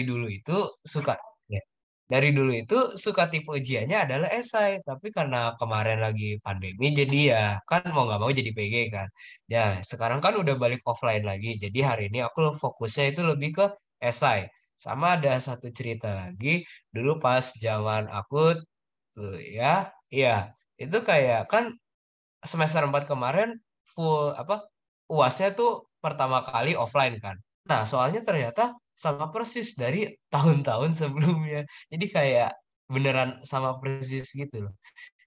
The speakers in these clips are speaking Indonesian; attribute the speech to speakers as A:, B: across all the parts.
A: dulu itu suka ya, dari dulu itu suka tipe ujiannya adalah esai, tapi karena kemarin lagi pandemi jadi ya kan mau nggak mau jadi PG kan. Ya, sekarang kan udah balik offline lagi. Jadi hari ini aku fokusnya itu lebih ke esai. Sama ada satu cerita lagi dulu pas zaman aku tuh ya, iya, itu kayak kan semester 4 kemarin full apa UASnya tuh pertama kali offline kan. Nah, soalnya ternyata sama persis dari tahun-tahun sebelumnya. Jadi kayak beneran sama persis gitu loh.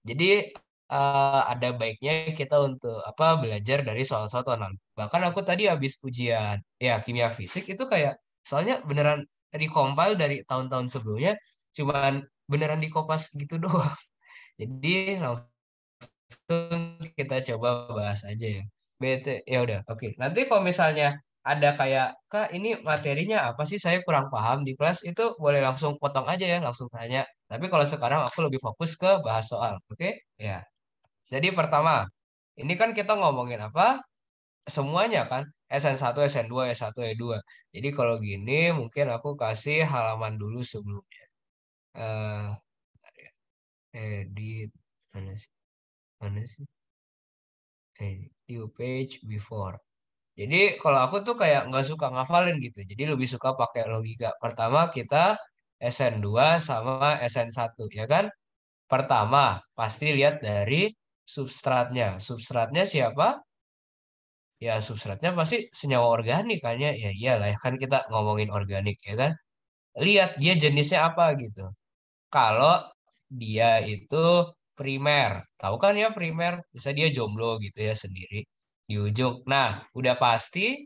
A: Jadi ada baiknya kita untuk apa belajar dari soal-soal tahun lalu. Bahkan aku tadi habis ujian ya kimia fisik itu kayak soalnya beneran recompile dari tahun-tahun sebelumnya, cuman beneran dikopas gitu doang. Jadi langsung kita coba bahas aja ya. Ya udah, oke. Nanti kalau misalnya ada kayak, Kak, ini materinya apa sih? Saya kurang paham di kelas itu boleh langsung potong aja ya, langsung tanya. Tapi kalau sekarang aku lebih fokus ke bahas soal, oke? Ya. Jadi pertama, ini kan kita ngomongin apa? Semuanya kan, SN1, SN2, S1, E2. Jadi kalau gini mungkin aku kasih halaman dulu sebelumnya. Eh, edit mana sih? Mana sih? New page before. Jadi kalau aku tuh kayak nggak suka ngafalin gitu. Jadi lebih suka pakai logika. Pertama kita SN2 sama SN1 ya kan? Pertama pasti lihat dari substratnya. Substratnya siapa? Ya substratnya pasti senyawa organik kan ya. Ya iyalah ya kan kita ngomongin organik ya kan. Lihat dia jenisnya apa gitu. Kalau dia itu primer, tahu kan ya primer, bisa dia jomblo gitu ya sendiri di ujung. Nah, udah pasti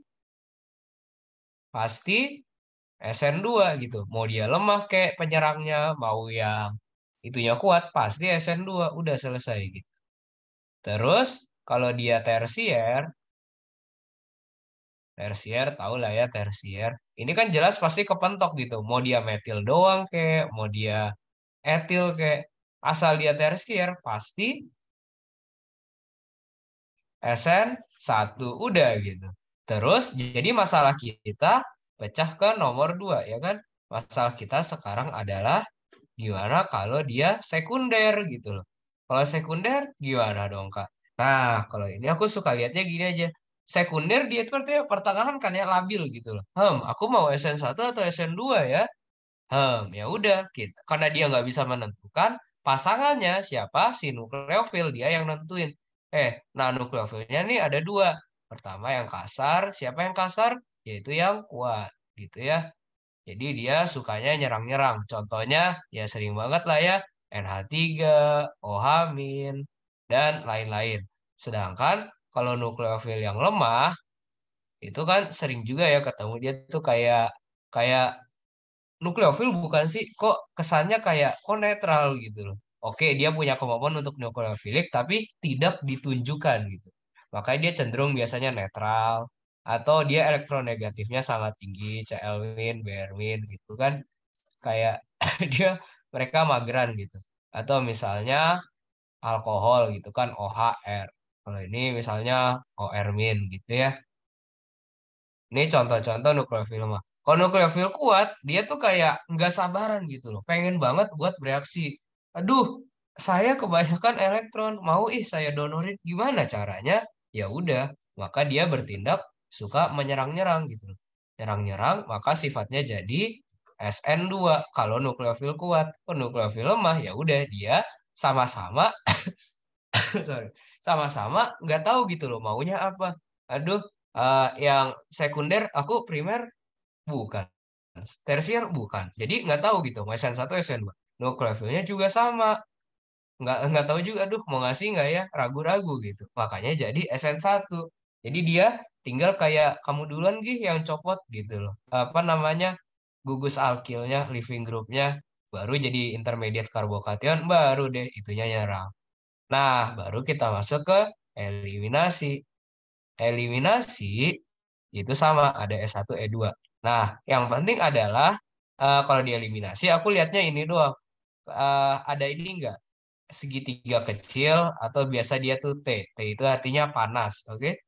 A: pasti SN2 gitu. Mau dia lemah kayak penyerangnya, mau yang itunya kuat, pasti SN2 udah selesai gitu. Terus kalau dia tersier, tersier tahu lah ya tersier. Ini kan jelas pasti kepentok gitu. Mau dia metil doang kayak, mau dia etil kayak, asal dia tersier pasti SN1 udah gitu. Terus jadi masalah kita pecah ke nomor 2 ya kan? Masalah kita sekarang adalah gimana kalau dia sekunder gitu loh. Kalau sekunder gimana dong Kak? Nah, kalau ini aku suka lihatnya gini aja. Sekunder dia itu artinya pertengahan kan ya labil gitu loh. Aku mau SN1 atau SN2 ya? Ya udah kita karena dia nggak bisa menentukan pasangannya siapa si nukleofil dia yang nentuin. Nah nukleofilnya nih ada dua. Pertama yang kasar, siapa yang kasar? Yaitu yang kuat gitu ya. Jadi dia sukanya nyerang-nyerang. Contohnya ya sering banget lah ya NH3, OH-, dan lain-lain. Sedangkan kalau nukleofil yang lemah itu kan sering juga ya ketemu dia tuh kayak kayak nukleofil bukan sih? Kok kesannya kayak kok netral gitu loh. Oke, dia punya kemampuan untuk nukleofilik tapi tidak ditunjukkan gitu. Makanya dia cenderung biasanya netral atau dia elektronegatifnya sangat tinggi, Cl-, Br- gitu kan. Kayak dia mereka mageran gitu. Atau misalnya alkohol gitu kan OHR. Kalau ini misalnya OR- gitu ya. Ini contoh-contoh nukleofil mah. Kalau nukleofil kuat, dia tuh kayak nggak sabaran gitu loh. Pengen banget buat bereaksi. Aduh, saya kebanyakan elektron. Mau saya donorin. Gimana caranya? Ya udah, maka dia bertindak suka menyerang-nyerang gitu loh. Nyerang-nyerang, maka sifatnya jadi SN2 kalau nukleofil kuat. Kalau nukleofil lemah, ya udah dia sama-sama sorry, sama-sama nggak tahu gitu loh maunya apa. Aduh, yang sekunder aku primer bukan, tersier bukan. Jadi nggak tahu gitu, mau SN1 SN2. Nukleofilnya juga sama, nggak tahu juga. Aduh, mau ngasih nggak ya? Ragu-ragu gitu. Makanya jadi SN1. Jadi dia tinggal kayak kamu duluan gih yang copot gitu loh. Apa namanya? Gugus alkilnya, living groupnya, baru jadi intermediate karbokation, baru deh itunya nyerang. Nah, baru kita masuk ke eliminasi. Eliminasi itu sama, ada S1, E2. Nah, yang penting adalah kalau dieliminasi, aku lihatnya ini doang. Ada ini enggak? Segitiga kecil atau biasa dia tuh T. T itu artinya panas, oke?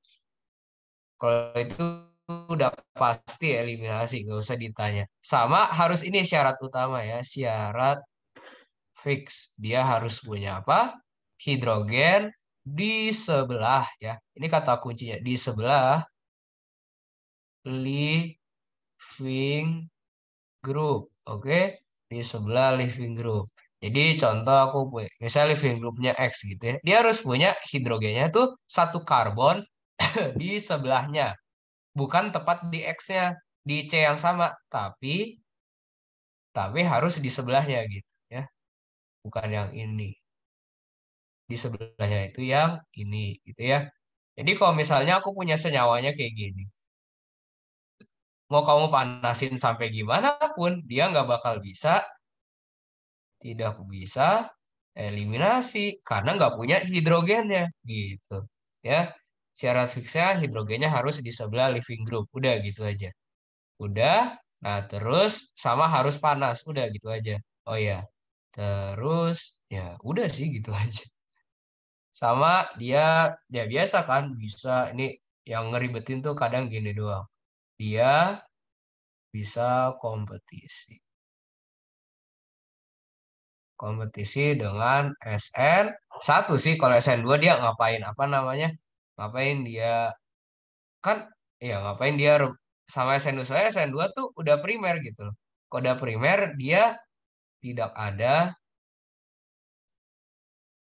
A: Kalau itu udah pasti eliminasi, nggak usah ditanya. Sama harus ini syarat utama ya, syarat fix. Dia harus punya apa? Hidrogen di sebelah ya. Ini kata kuncinya di sebelah living group. Oke, di sebelah living group. Jadi contoh aku punya, misalnya living groupnya X gitu ya. Dia harus punya hidrogennya tuh satu karbon di sebelahnya. Bukan tepat di X-nya, di C yang sama, tapi harus di sebelahnya gitu ya. Bukan yang ini. Di sebelahnya itu yang ini gitu ya. Jadi kalau misalnya aku punya senyawanya kayak gini, mau kamu panasin sampai gimana pun, dia nggak bakal bisa, tidak bisa eliminasi karena nggak punya hidrogennya gitu ya. Syarat fixnya hidrogennya harus di sebelah living group. Udah gitu aja. Udah. Nah, terus sama harus panas. Udah gitu aja. Oh ya. Terus ya udah sih gitu aja. Sama dia ya biasa kan bisa ini yang ngeribetin tuh kadang gini doang. Dia bisa kompetisi. Kompetisi dengan SN satu sih. Kalau SN2 dia ngapain apa namanya? Ngapain dia kan ya ngapain dia sama SN2 saya SN2 tuh udah primer gitu loh. Kalau udah primer dia tidak ada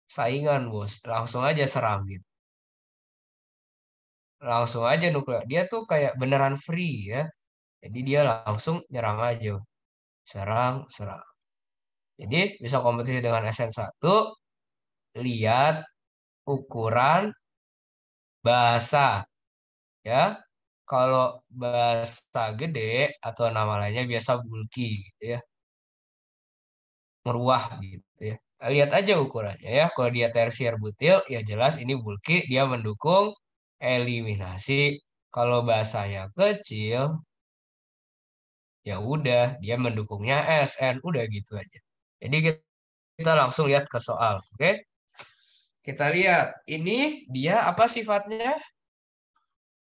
A: saingan bos, langsung aja serang gitu, langsung aja nuklir dia tuh kayak beneran free ya, jadi dia langsung nyerang aja, serang serang. Jadi bisa kompetisi dengan SN1, lihat ukuran basa ya. Kalau basa gede atau nama lainnya biasa bulky gitu ya, meruah gitu ya. Lihat aja ukurannya ya. Kalau dia tersier butil, ya jelas ini bulky, dia mendukung eliminasi. Kalau bahasanya kecil, ya udah dia mendukungnya SN, udah gitu aja. Jadi kita langsung lihat ke soal, oke? Kita lihat ini dia apa sifatnya?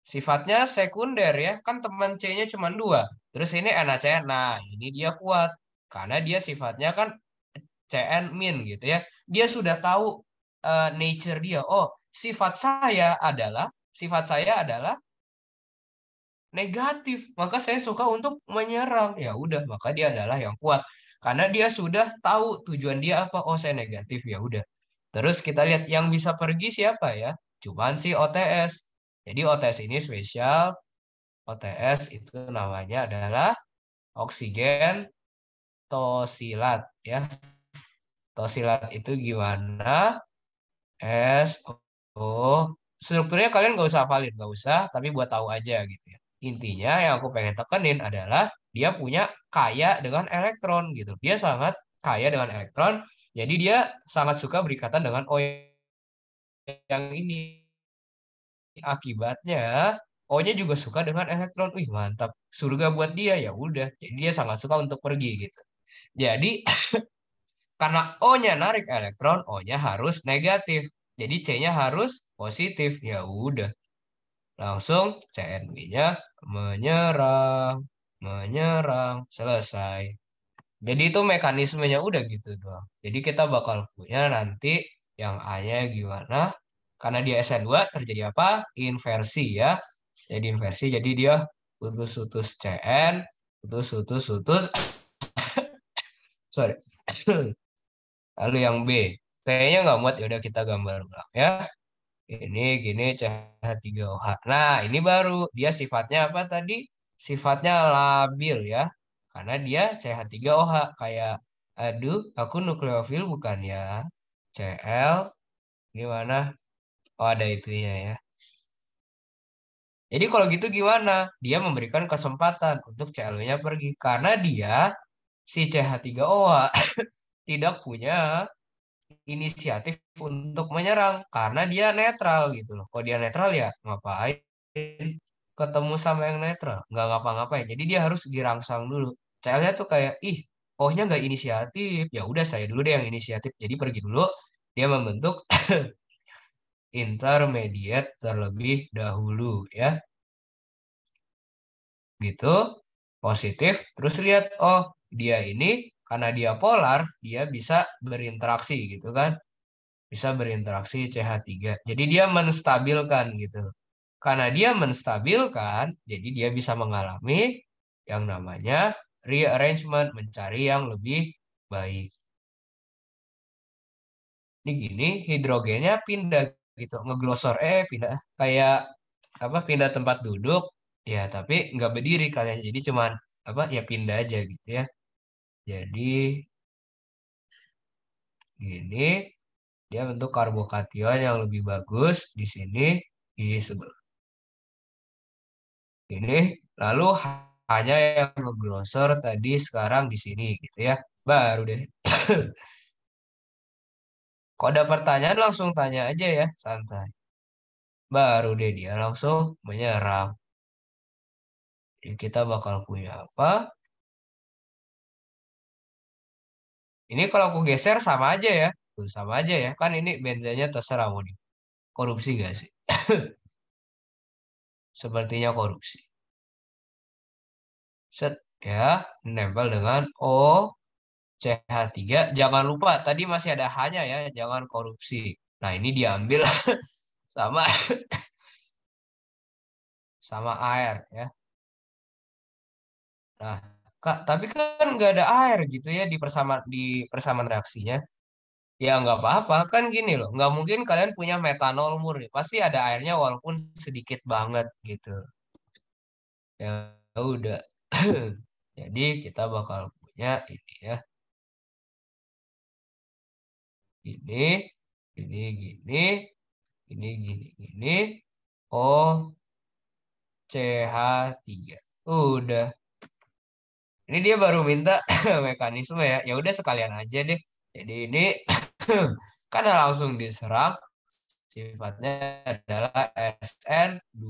A: Sifatnya sekunder ya, kan teman C-nya cuma dua. Terus ini NaCN, nah ini dia kuat karena dia sifatnya kan CN min gitu ya. Dia sudah tahu nature dia. Oh, sifat saya adalah negatif. Maka saya suka untuk menyerang. Ya udah, maka dia adalah yang kuat. Karena dia sudah tahu tujuan dia apa. Oh, saya negatif. Ya udah. Terus kita lihat yang bisa pergi siapa ya? Cuman si OTS. Jadi OTS ini spesial. OTS itu namanya adalah oksigen tosilat ya. Tosilat itu gimana? SO. Strukturnya kalian nggak usah hafalin, nggak usah, tapi buat tahu aja gitu ya. Intinya yang aku pengen tekenin adalah dia punya kaya dengan elektron gitu. Dia sangat kaya dengan elektron, jadi dia sangat suka berikatan dengan O yang ini. Akibatnya O-nya juga suka dengan elektron. Wih, mantap. Surga buat dia ya udah. Jadi dia sangat suka untuk pergi gitu. Jadi karena O-nya narik elektron, O-nya harus negatif. Jadi C-nya harus positif. Ya udah, langsung CNB-nya menyerang, menyerang, selesai. Jadi itu mekanismenya udah gitu doang. Jadi kita bakal punya nanti yang A-nya gimana? Karena dia SN2 terjadi apa? Inversi ya. Jadi inversi, jadi dia putus-putus CN, putus-putus-putus, sorry. Lalu yang B, kayaknya nggak muat ya udah kita gambar ulang ya. Ini gini CH3OH. Nah, ini baru dia sifatnya apa tadi? Sifatnya labil ya. Karena dia CH3OH kayak aduh, aku nukleofil bukan ya. Cl gimana? Oh, ada itunya ya. Jadi kalau gitu gimana? Dia memberikan kesempatan untuk Cl-nya pergi karena dia si CH3OH tidak punya inisiatif untuk menyerang karena dia netral gitu loh. Kalau dia netral ya ngapain ketemu sama yang netral? Nggak ngapa-ngapain. Jadi dia harus dirangsang dulu. CL-nya tuh kayak, ih, ohnya nggak inisiatif. Ya udah saya dulu deh yang inisiatif. Jadi pergi dulu. Dia membentuk intermediate terlebih dahulu ya. gitu, positif, terus lihat, oh dia ini karena dia polar, dia bisa berinteraksi gitu kan, bisa berinteraksi CH3. Jadi dia menstabilkan gitu. Karena dia menstabilkan, jadi dia bisa mengalami yang namanya rearrangement, mencari yang lebih baik. Ini gini, hidrogennya pindah gitu, ngeglosor, pindah kayak apa, pindah tempat duduk, ya tapi nggak berdiri kalian, jadi cuman apa ya pindah aja gitu ya. Jadi gini, dia bentuk karbokation yang lebih bagus di sini di sebelah ini, lalu hanya yang ngeglosor tadi sekarang di sini gitu ya. Baru deh. Kalau ada pertanyaan langsung tanya aja ya, santai. Baru deh dia langsung menyerang. Jadi kita bakal punya apa? Ini kalau aku geser sama aja ya. Tuh, sama aja ya. Kan ini benzanya terserah mau di korupsi gak sih? Sepertinya korupsi. Set ya, nempel dengan O CH3. Jangan lupa tadi masih ada hanya ya, jangan korupsi. Nah, ini diambil sama sama air ya. Nah, Kak, tapi kan nggak ada air gitu ya di persamaan reaksinya. Ya nggak apa-apa, kan gini loh. Nggak mungkin kalian punya metanol murni. Pasti ada airnya walaupun sedikit banget gitu. Ya udah. Jadi kita bakal punya ini ya. Ini, gini, gini. O CH3. Udah. Ini dia baru minta mekanisme ya. Ya udah sekalian aja deh. Jadi ini karena langsung diserap, sifatnya adalah SN2.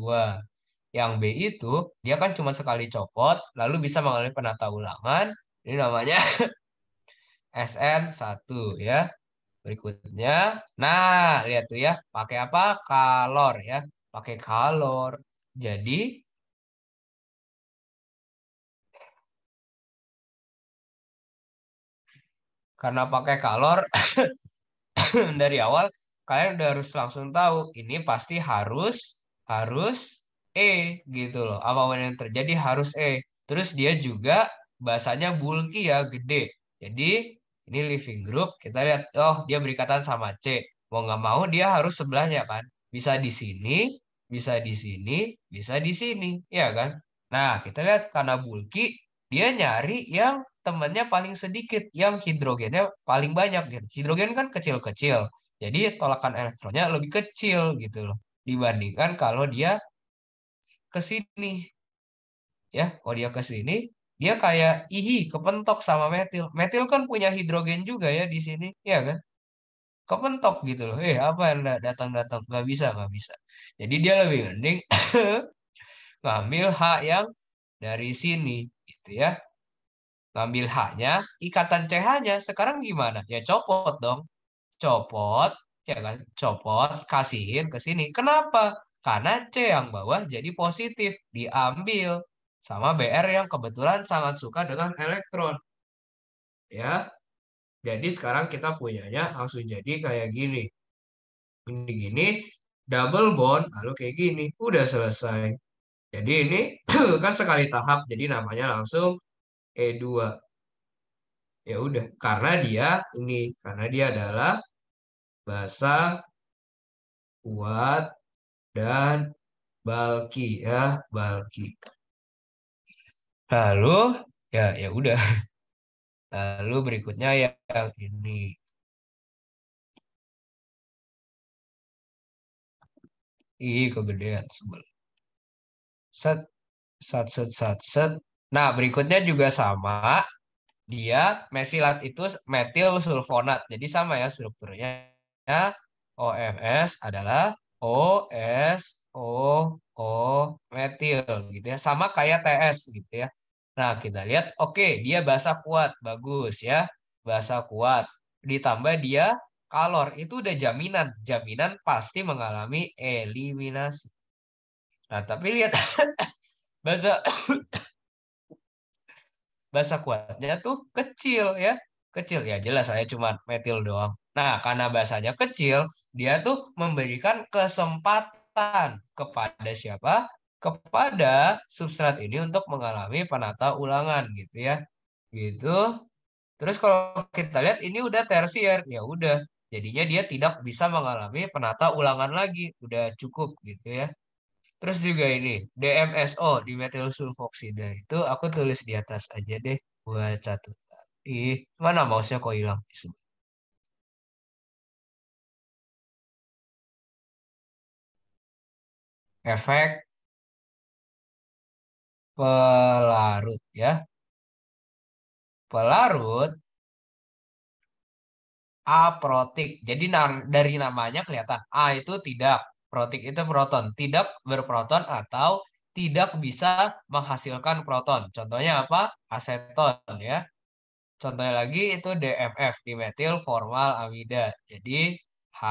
A: Yang B itu dia kan cuma sekali copot lalu bisa mengalami penata ulangan. Ini namanya SN1 ya. Berikutnya, nah lihat tuh ya, pakai apa? Kalor ya. Pakai kalor. Jadi karena pakai kalor dari awal kalian udah harus langsung tahu ini pasti harus harus gitu loh. Apapun yang terjadi harus Terus dia juga bahasanya bulky ya, gede. Jadi ini living group kita lihat, oh dia berikatan sama C. Mau nggak mau dia harus sebelahnya kan. Bisa di sini, bisa di sini, bisa di sini, ya kan? Nah, kita lihat karena bulky dia nyari yang temannya paling sedikit, yang hidrogennya paling banyak gitu. Hidrogen kan kecil-kecil, jadi tolakan elektronnya lebih kecil gitu loh. Dibandingkan kalau dia ke sini, ya, kalau dia ke sini, dia kayak kepentok sama metil. Metil kan punya hidrogen juga ya di sini, ya kan? Kepentok gitu loh. Apa yang datang-datang? Nggak bisa, nggak bisa. Jadi dia lebih mending ngambil H yang dari sini, gitu ya. Ngambil H-nya, ikatan CH-nya sekarang gimana? Ya copot dong. Copot, ya kan? Copot, kasihin ke sini. Kenapa? Karena C yang bawah jadi positif, diambil sama Br yang kebetulan sangat suka dengan elektron. Ya, jadi sekarang kita punyanya langsung jadi kayak gini. Gini-gini, double bond, lalu kayak gini. Udah selesai. Jadi ini kan sekali tahap, jadi namanya langsung E2. Ya udah, karena dia adalah basa, kuat, dan bulky ya, bulky. Lalu ya udah. Lalu berikutnya yang ini. Kegedean sebel. Set, set. Nah, berikutnya juga sama. Dia mesilat itu metil sulfonat. Jadi sama ya strukturnya. OMS adalah OSO metil gitu ya. Sama kayak TS gitu ya. Nah, kita lihat oke, dia basa kuat, bagus ya. Basa kuat. Ditambah dia kalor, itu udah jaminan. Jaminan pasti mengalami eliminasi. Nah, tapi lihat Basa basa kuatnya tuh kecil ya. Kecil ya jelas saya cuma metil doang. Nah, karena basanya kecil, dia tuh memberikan kesempatan kepada siapa? Kepada substrat ini untuk mengalami penata ulangan gitu ya. Gitu. Terus kalau kita lihat ini udah tersier, ya udah. Jadinya dia tidak bisa mengalami penata ulangan lagi. Udah cukup gitu ya. Terus juga ini, DMSO, dimetil sulfoksida. Itu aku tulis di atas aja deh buat catatan. Ih, mana mouse-nya kok hilang? Efek pelarut ya. Pelarut aprotik. Jadi dari namanya kelihatan A itu tidak, protik itu proton, tidak berproton atau tidak bisa menghasilkan proton. Contohnya apa? Aseton ya. Contohnya lagi itu DMF, dimetil formal amida. Jadi H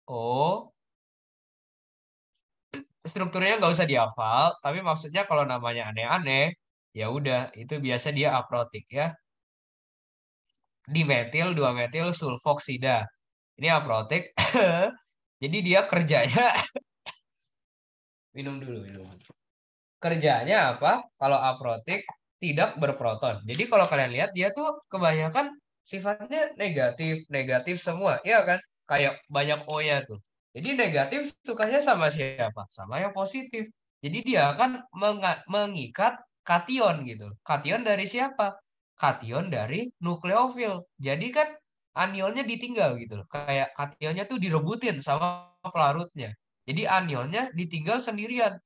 A: O, strukturnya nggak usah dihafal, tapi maksudnya kalau namanya aneh-aneh, ya udah itu biasa dia aprotik ya. Dimetil 2 metil sulfoksida. Ini aprotik. Jadi dia kerjanya minum dulu, minum. Kerjanya apa? Kalau aprotik tidak berproton. Jadi kalau kalian lihat dia tuh kebanyakan sifatnya negatif, negatif semua, ya kan? Kayak banyak O-nya tuh. Jadi negatif sukanya sama siapa? Sama yang positif. Jadi dia akan mengikat kation gitu. Kation dari siapa? Kation dari nukleofil. Jadi kan anionnya ditinggal gitu loh. Kayak kationnya tuh direbutin sama pelarutnya. Jadi anionnya ditinggal sendirian,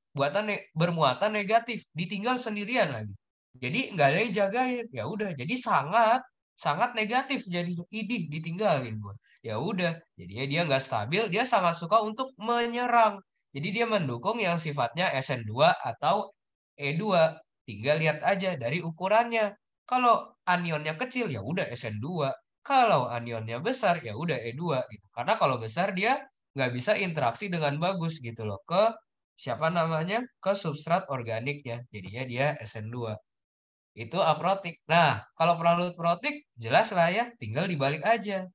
A: bermuatan negatif, ditinggal sendirian lagi. Jadi nggak ada yang jagain. Ya udah, jadi sangat sangat negatif jadi idih ditinggalin gua. Ya udah, jadinya dia nggak stabil, dia sangat suka untuk menyerang. Jadi dia mendukung yang sifatnya SN2 atau E2. Tinggal lihat aja dari ukurannya. Kalau anionnya kecil ya udah SN2. Kalau anionnya besar ya udah E2 gitu. Karena kalau besar dia nggak bisa interaksi dengan bagus gitu loh ke siapa namanya, ke substrat organiknya. Jadinya dia SN2. Itu aprotik. Nah, kalau pelarut protik jelas lah ya, tinggal dibalik aja.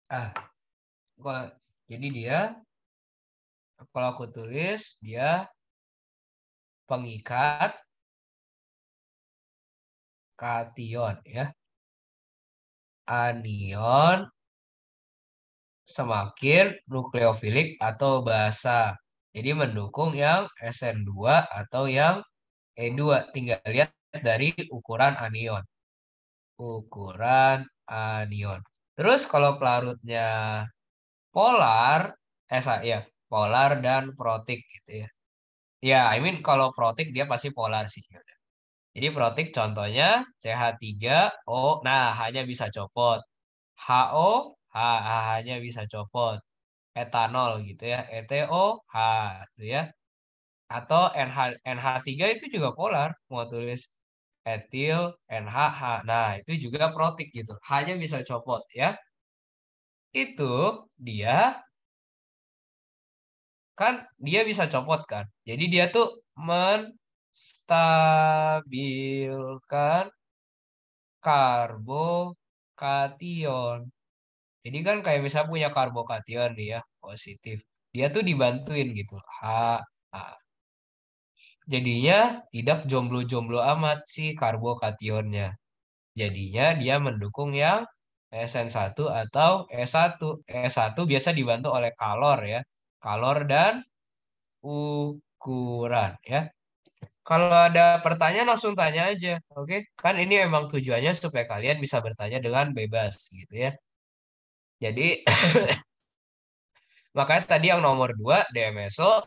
A: Ah, jadi dia kalau aku tulis dia pengikat kation ya. Anion semakin nukleofilik atau basa. Jadi mendukung yang SN2 atau yang E2. Tinggal lihat dari ukuran anion. Ukuran anion. Terus kalau pelarutnya polar, ya, polar dan protik gitu ya. Ya, I mean kalau protik dia pasti polar sih. Jadi protik contohnya CH3O, nah hanya bisa copot. HO, H-nya bisa copot. Etanol gitu ya, ETOH gitu ya. Atau NH3 itu juga polar, mau tulis etil NHH. Nah, itu juga protik gitu. Hanya bisa copot ya. Itu dia kan dia bisa copot kan. Jadi dia tuh menstabilkan karbokation. Jadi kan kayak misalnya punya karbokation nih ya, positif. Dia tuh dibantuin gitu. H, A. Jadinya tidak jomblo-jomblo amat si karbokationnya. Jadinya dia mendukung yang SN1 atau S1. S1 biasa dibantu oleh kalor ya. Kalor dan ukuran ya. Kalau ada pertanyaan langsung tanya aja, oke? Kan ini emang tujuannya supaya kalian bisa bertanya dengan bebas gitu ya. Jadi makanya tadi yang nomor 2 DMSO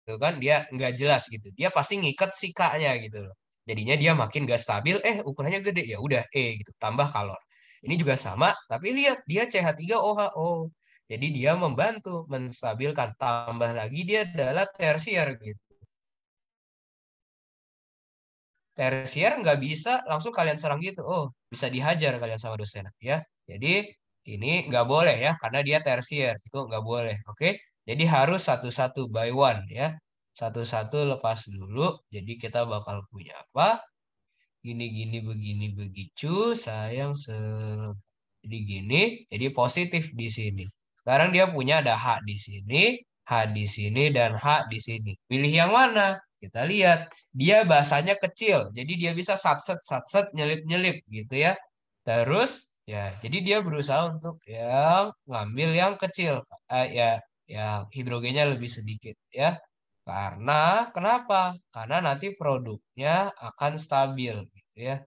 A: itu kan dia nggak jelas gitu. Dia pasti ngikat si K-nya gitu loh. Jadinya dia makin gak stabil, ukurannya gede ya udah gitu, tambah kalor. Ini juga sama, tapi lihat dia CH3OHO. Jadi dia membantu menstabilkan, tambah lagi dia adalah tersier gitu. Tersier nggak bisa langsung kalian serang gitu. Oh, bisa dihajar kalian sama dosen ya. Jadi Ini nggak boleh ya, karena dia tersier. Itu nggak boleh. Oke. Jadi harus satu-satu by one ya. Satu-satu lepas dulu. Jadi kita bakal punya apa? Gini-gini, begini, begitu. Sayang jadi gini. Jadi positif di sini. Sekarang dia punya ada H di sini, H di sini, dan H di sini. Pilih yang mana? Kita lihat. Dia bahasanya kecil. Jadi dia bisa satset, nyelip-nyelip gitu ya. Terus ya, jadi dia berusaha untuk yang ngambil yang kecil, ya, yang hidrogennya lebih sedikit ya. Karena kenapa? Karena nanti produknya akan stabil, gitu ya.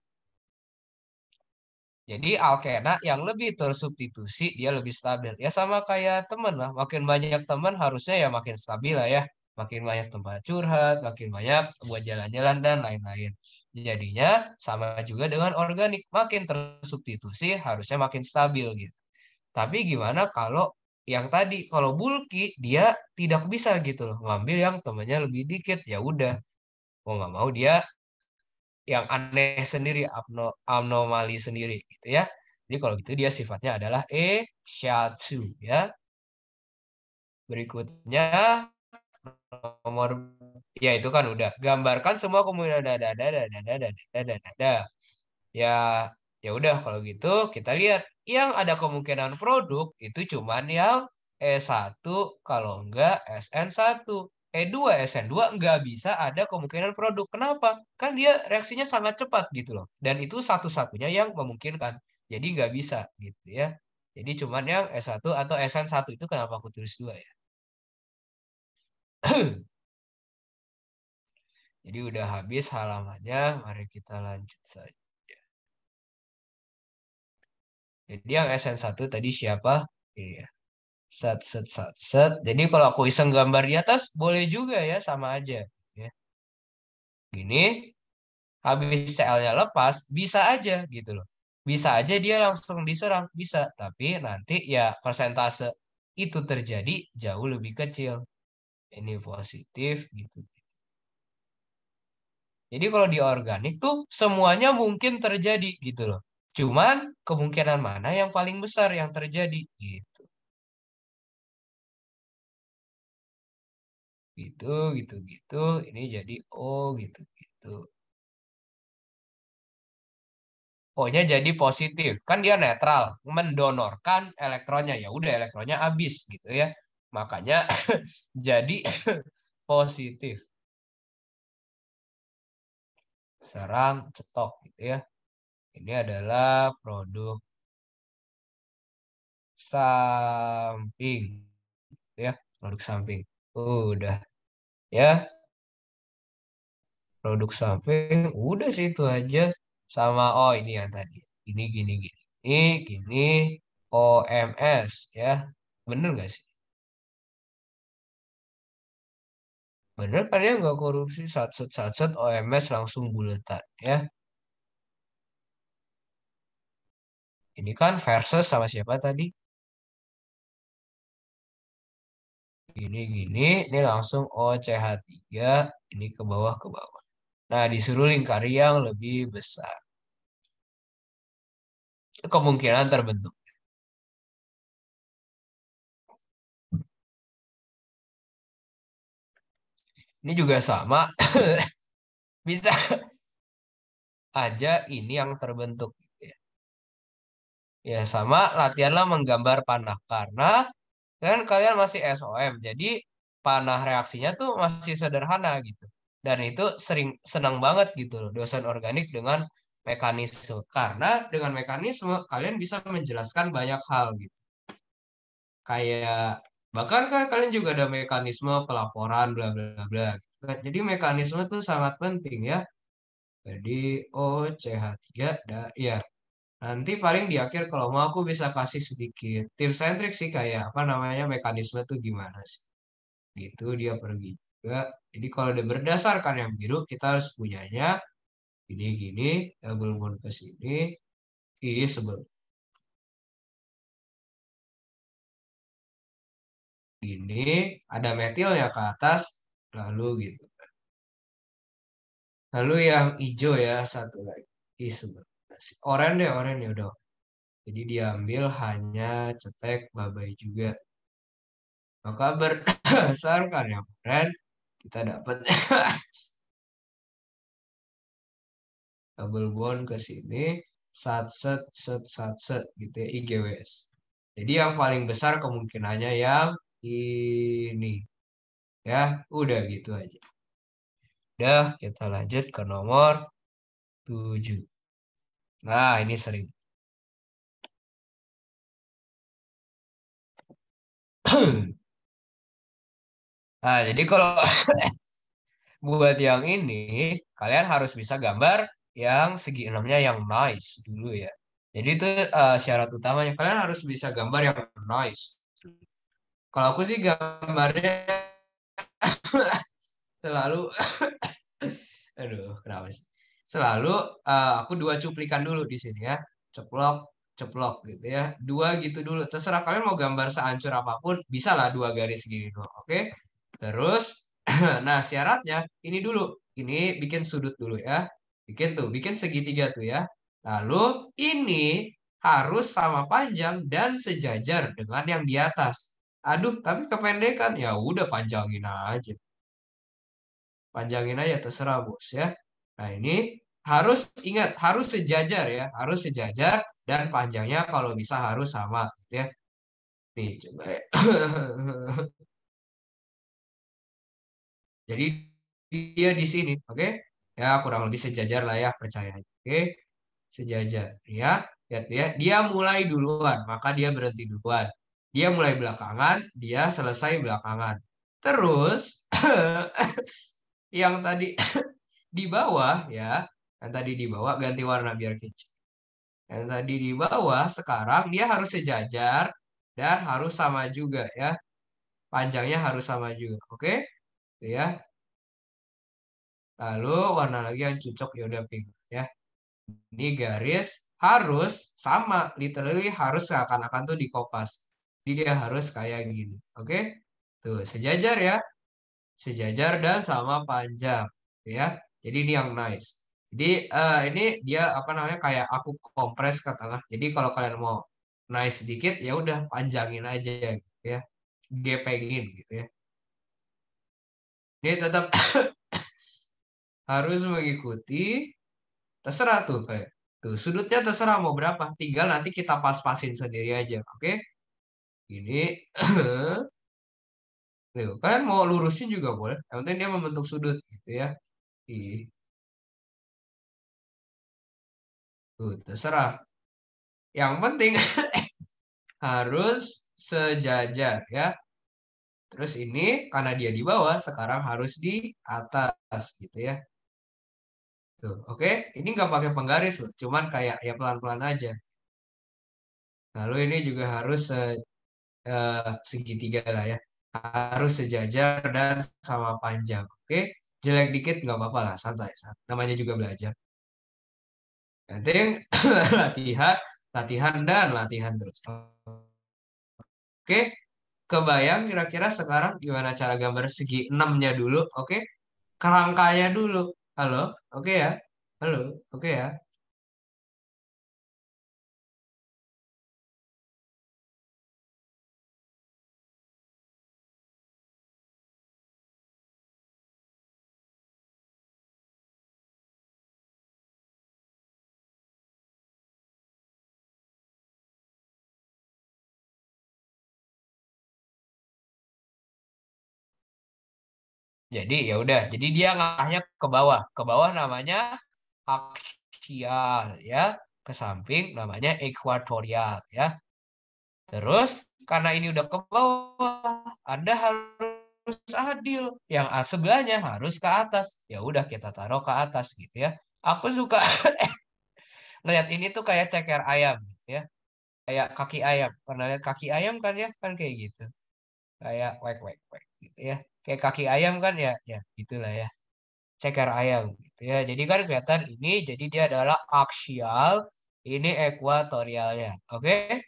A: Jadi alkena yang lebih tersubstitusi dia lebih stabil. Ya sama kayak teman lah. Makin banyak teman harusnya ya makin stabil lah ya. Makin banyak tempat curhat, makin banyak buat jalan-jalan dan lain-lain. Jadinya sama juga dengan organik. Makin tersubstitusi harusnya makin stabil gitu. Tapi gimana kalau yang tadi, kalau bulky dia tidak bisa gitu loh. Ngambil yang temannya lebih dikit. Ya udah, mau nggak mau dia yang aneh sendiri, abnormali sendiri gitu ya. Jadi kalau gitu dia sifatnya adalah shatsu ya. Berikutnya nomor ya itu kan udah gambarkan semua kemungkinan dada. Ya ya udah kalau gitu kita lihat yang ada kemungkinan produk itu cuman yang E1 kalau enggak SN1. E2 SN2 enggak bisa ada kemungkinan produk. Kenapa? Kan dia reaksinya sangat cepat gitu loh. Dan itu satu-satunya yang memungkinkan. Jadi enggak bisa gitu ya. Jadi cuman yang S1 atau SN1 itu kenapa aku tulis dua ya. Jadi udah habis halamannya, mari kita lanjut saja. Jadi yang SN1 tadi siapa? Ini ya. Set, set, set, set. Jadi kalau aku iseng gambar di atas, boleh juga ya, sama aja. Ya. Gini, habis CL-nya lepas, bisa aja gitu loh. Bisa aja dia langsung diserang, bisa. Tapi nanti ya persentase itu terjadi jauh lebih kecil. Ini positif gitu. Jadi kalau di organik tuh semuanya mungkin terjadi gitu loh. Cuman kemungkinan mana yang paling besar yang terjadi gitu. Gitu, gitu. Ini jadi O gitu, gitu. O-nya jadi positif. Kan dia netral, mendonorkan elektronnya. Ya udah elektronnya habis gitu ya. Makanya jadi positif. Serang cetok gitu ya. Ini adalah produk samping ya, produk samping. Udah ya, produk samping udah sih itu aja. Sama oh ini yang tadi. Gini. Ini OMS ya. Bener gak sih? Bener kan ya nggak korupsi satset OMS langsung buletan ya. Ini kan versus sama siapa tadi? Ini langsung OCH3, ini ke bawah. Nah, disuruh lingkari yang lebih besar. Kemungkinan terbentuk. Ini juga sama, bisa aja ini yang terbentuk. Ya, sama latihanlah menggambar panah. Karena kan kalian masih SOM, jadi panah reaksinya tuh masih sederhana gitu. Dan itu sering senang banget gitu loh, dosen organik dengan mekanisme. Karena dengan mekanisme kalian bisa menjelaskan banyak hal gitu. Kayak bahkan kan kalian juga ada mekanisme pelaporan bla bla bla gitu kan. Jadi mekanisme tuh sangat penting ya. Jadi OCH3 ya. Nanti paling di akhir kalau mau aku bisa kasih sedikit tips and trick sih kayak apa namanya mekanisme tuh gimana sih. Gitu dia pergi juga. Jadi kalau udah berdasarkan yang biru kita harus punyanya gini double bond ke sini, ini sebelum ini ada metilnya ke atas lalu gitu. Lalu yang hijau ya satu lagi. Ih, sebentar. Oranye deh, oranye udah. Jadi diambil hanya cetek babai juga. Maka berdasarkan yang kemarin kita dapat double bond ke sini sat set set sat set gitu ya IGWS. Jadi yang paling besar kemungkinannya yang ini ya udah gitu aja. Udah kita lanjut ke nomor 7. Nah ini sering. Nah jadi kalau buat yang ini kalian harus bisa gambar yang segi enamnya yang nice dulu ya. Jadi itu syarat utamanya kalian harus bisa gambar yang nice. Kalau aku sih gambarnya selalu aduh kenapa sih? Selalu aku dua cuplikan dulu di sini ya. Ceplok, ceplok gitu ya. Dua gitu dulu. Terserah kalian mau gambar sehancur apapun, bisa lah dua garis gini doang. Oke. Terus nah syaratnya ini dulu. Ini bikin sudut dulu ya. Bikin tuh, bikin segitiga tuh ya. Lalu ini harus sama panjang dan sejajar dengan yang di atas. Aduh, tapi kependekan. Ya udah panjangin aja. Panjangin aja terserah bos ya. Nah ini harus ingat harus sejajar ya, harus sejajar dan panjangnya kalau bisa harus sama gitu ya. Nih coba ya. Jadi dia di sini, oke? Ya kurang lebih sejajar lah ya percaya. Oke, sejajar ya. Lihat ya, dia mulai duluan, maka dia berhenti duluan. Dia mulai belakangan, dia selesai belakangan. Terus yang tadi di bawah ya, yang tadi di bawah ganti warna biar kece. Yang tadi di bawah sekarang dia harus sejajar dan harus sama juga ya. Panjangnya harus sama juga. Oke? Tuh ya. Lalu warna lagi yang cocok ya udah pink ya. Ini garis harus sama, literally harus seakan-akan tuh dikopas. Jadi dia harus kayak gini. Oke? Tuh, sejajar ya. Sejajar dan sama panjang ya. Jadi ini yang nice. Jadi ini dia apa namanya kayak aku kompres ke tengah. Jadi kalau kalian mau nice sedikit ya udah panjangin aja gitu ya. Gepengin gitu ya. Ini tetap harus mengikuti terserah tuh kayak tuh sudutnya terserah mau berapa. Tinggal nanti kita pas-pasin sendiri aja. Oke? Ini tuh kan mau lurusin juga boleh. Yang penting dia membentuk sudut gitu ya. Ih, tuh terserah. Yang penting harus sejajar ya. Terus ini karena dia di bawah, sekarang harus di atas gitu ya. Tuh, oke. Ini nggak pakai penggaris loh, cuman kayak ya pelan-pelan aja. Lalu ini juga harus segitiga lah ya. Harus sejajar dan sama panjang. Oke. Jelek dikit nggak apa-apa lah, santai. Namanya juga belajar. Yang penting latihan, latihan dan latihan terus. Oke. Kebayang kira-kira sekarang gimana cara gambar segi enamnya dulu, oke? Kerangkanya dulu. Halo, oke ya? Halo, oke ya? Jadi ya udah, jadi dia ngarahnya ke bawah. Ke bawah namanya aksial ya, ke samping namanya ekuatorial ya. Terus karena ini udah ke bawah, Anda harus adil. Yang sebelahnya harus ke atas. Ya udah kita taruh ke atas gitu ya. Aku suka ngeliat ini tuh kayak ceker ayam gitu ya. Kayak kaki ayam. Pernah lihat kaki ayam kan ya? Kan kayak gitu. Kayak wek wek wek gitu ya. Kayak kaki ayam kan ya, ya gitulah ya. Ceker ayam gitu ya. Jadi kan kelihatan ini jadi dia adalah aksial, ini ekuatorialnya. Oke?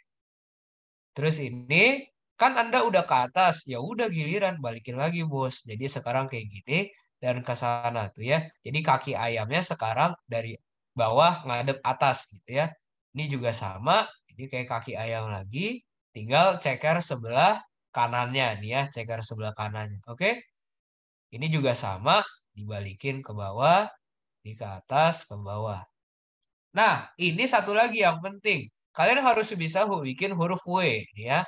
A: Terus ini kan Anda udah ke atas, ya udah giliran balikin lagi, Bos. Jadi sekarang kayak gini dan ke sana tuh ya. Jadi kaki ayamnya sekarang dari bawah ngadep atas gitu ya. Ini juga sama, Ini kayak kaki ayam lagi. Tinggal ceker sebelah kanannya nih ya, ceker sebelah kanannya. Oke? Ini juga sama, dibalikin ke bawah, di ke atas, ke bawah. Nah, ini satu lagi yang penting. Kalian harus bisa bikin huruf W nih ya.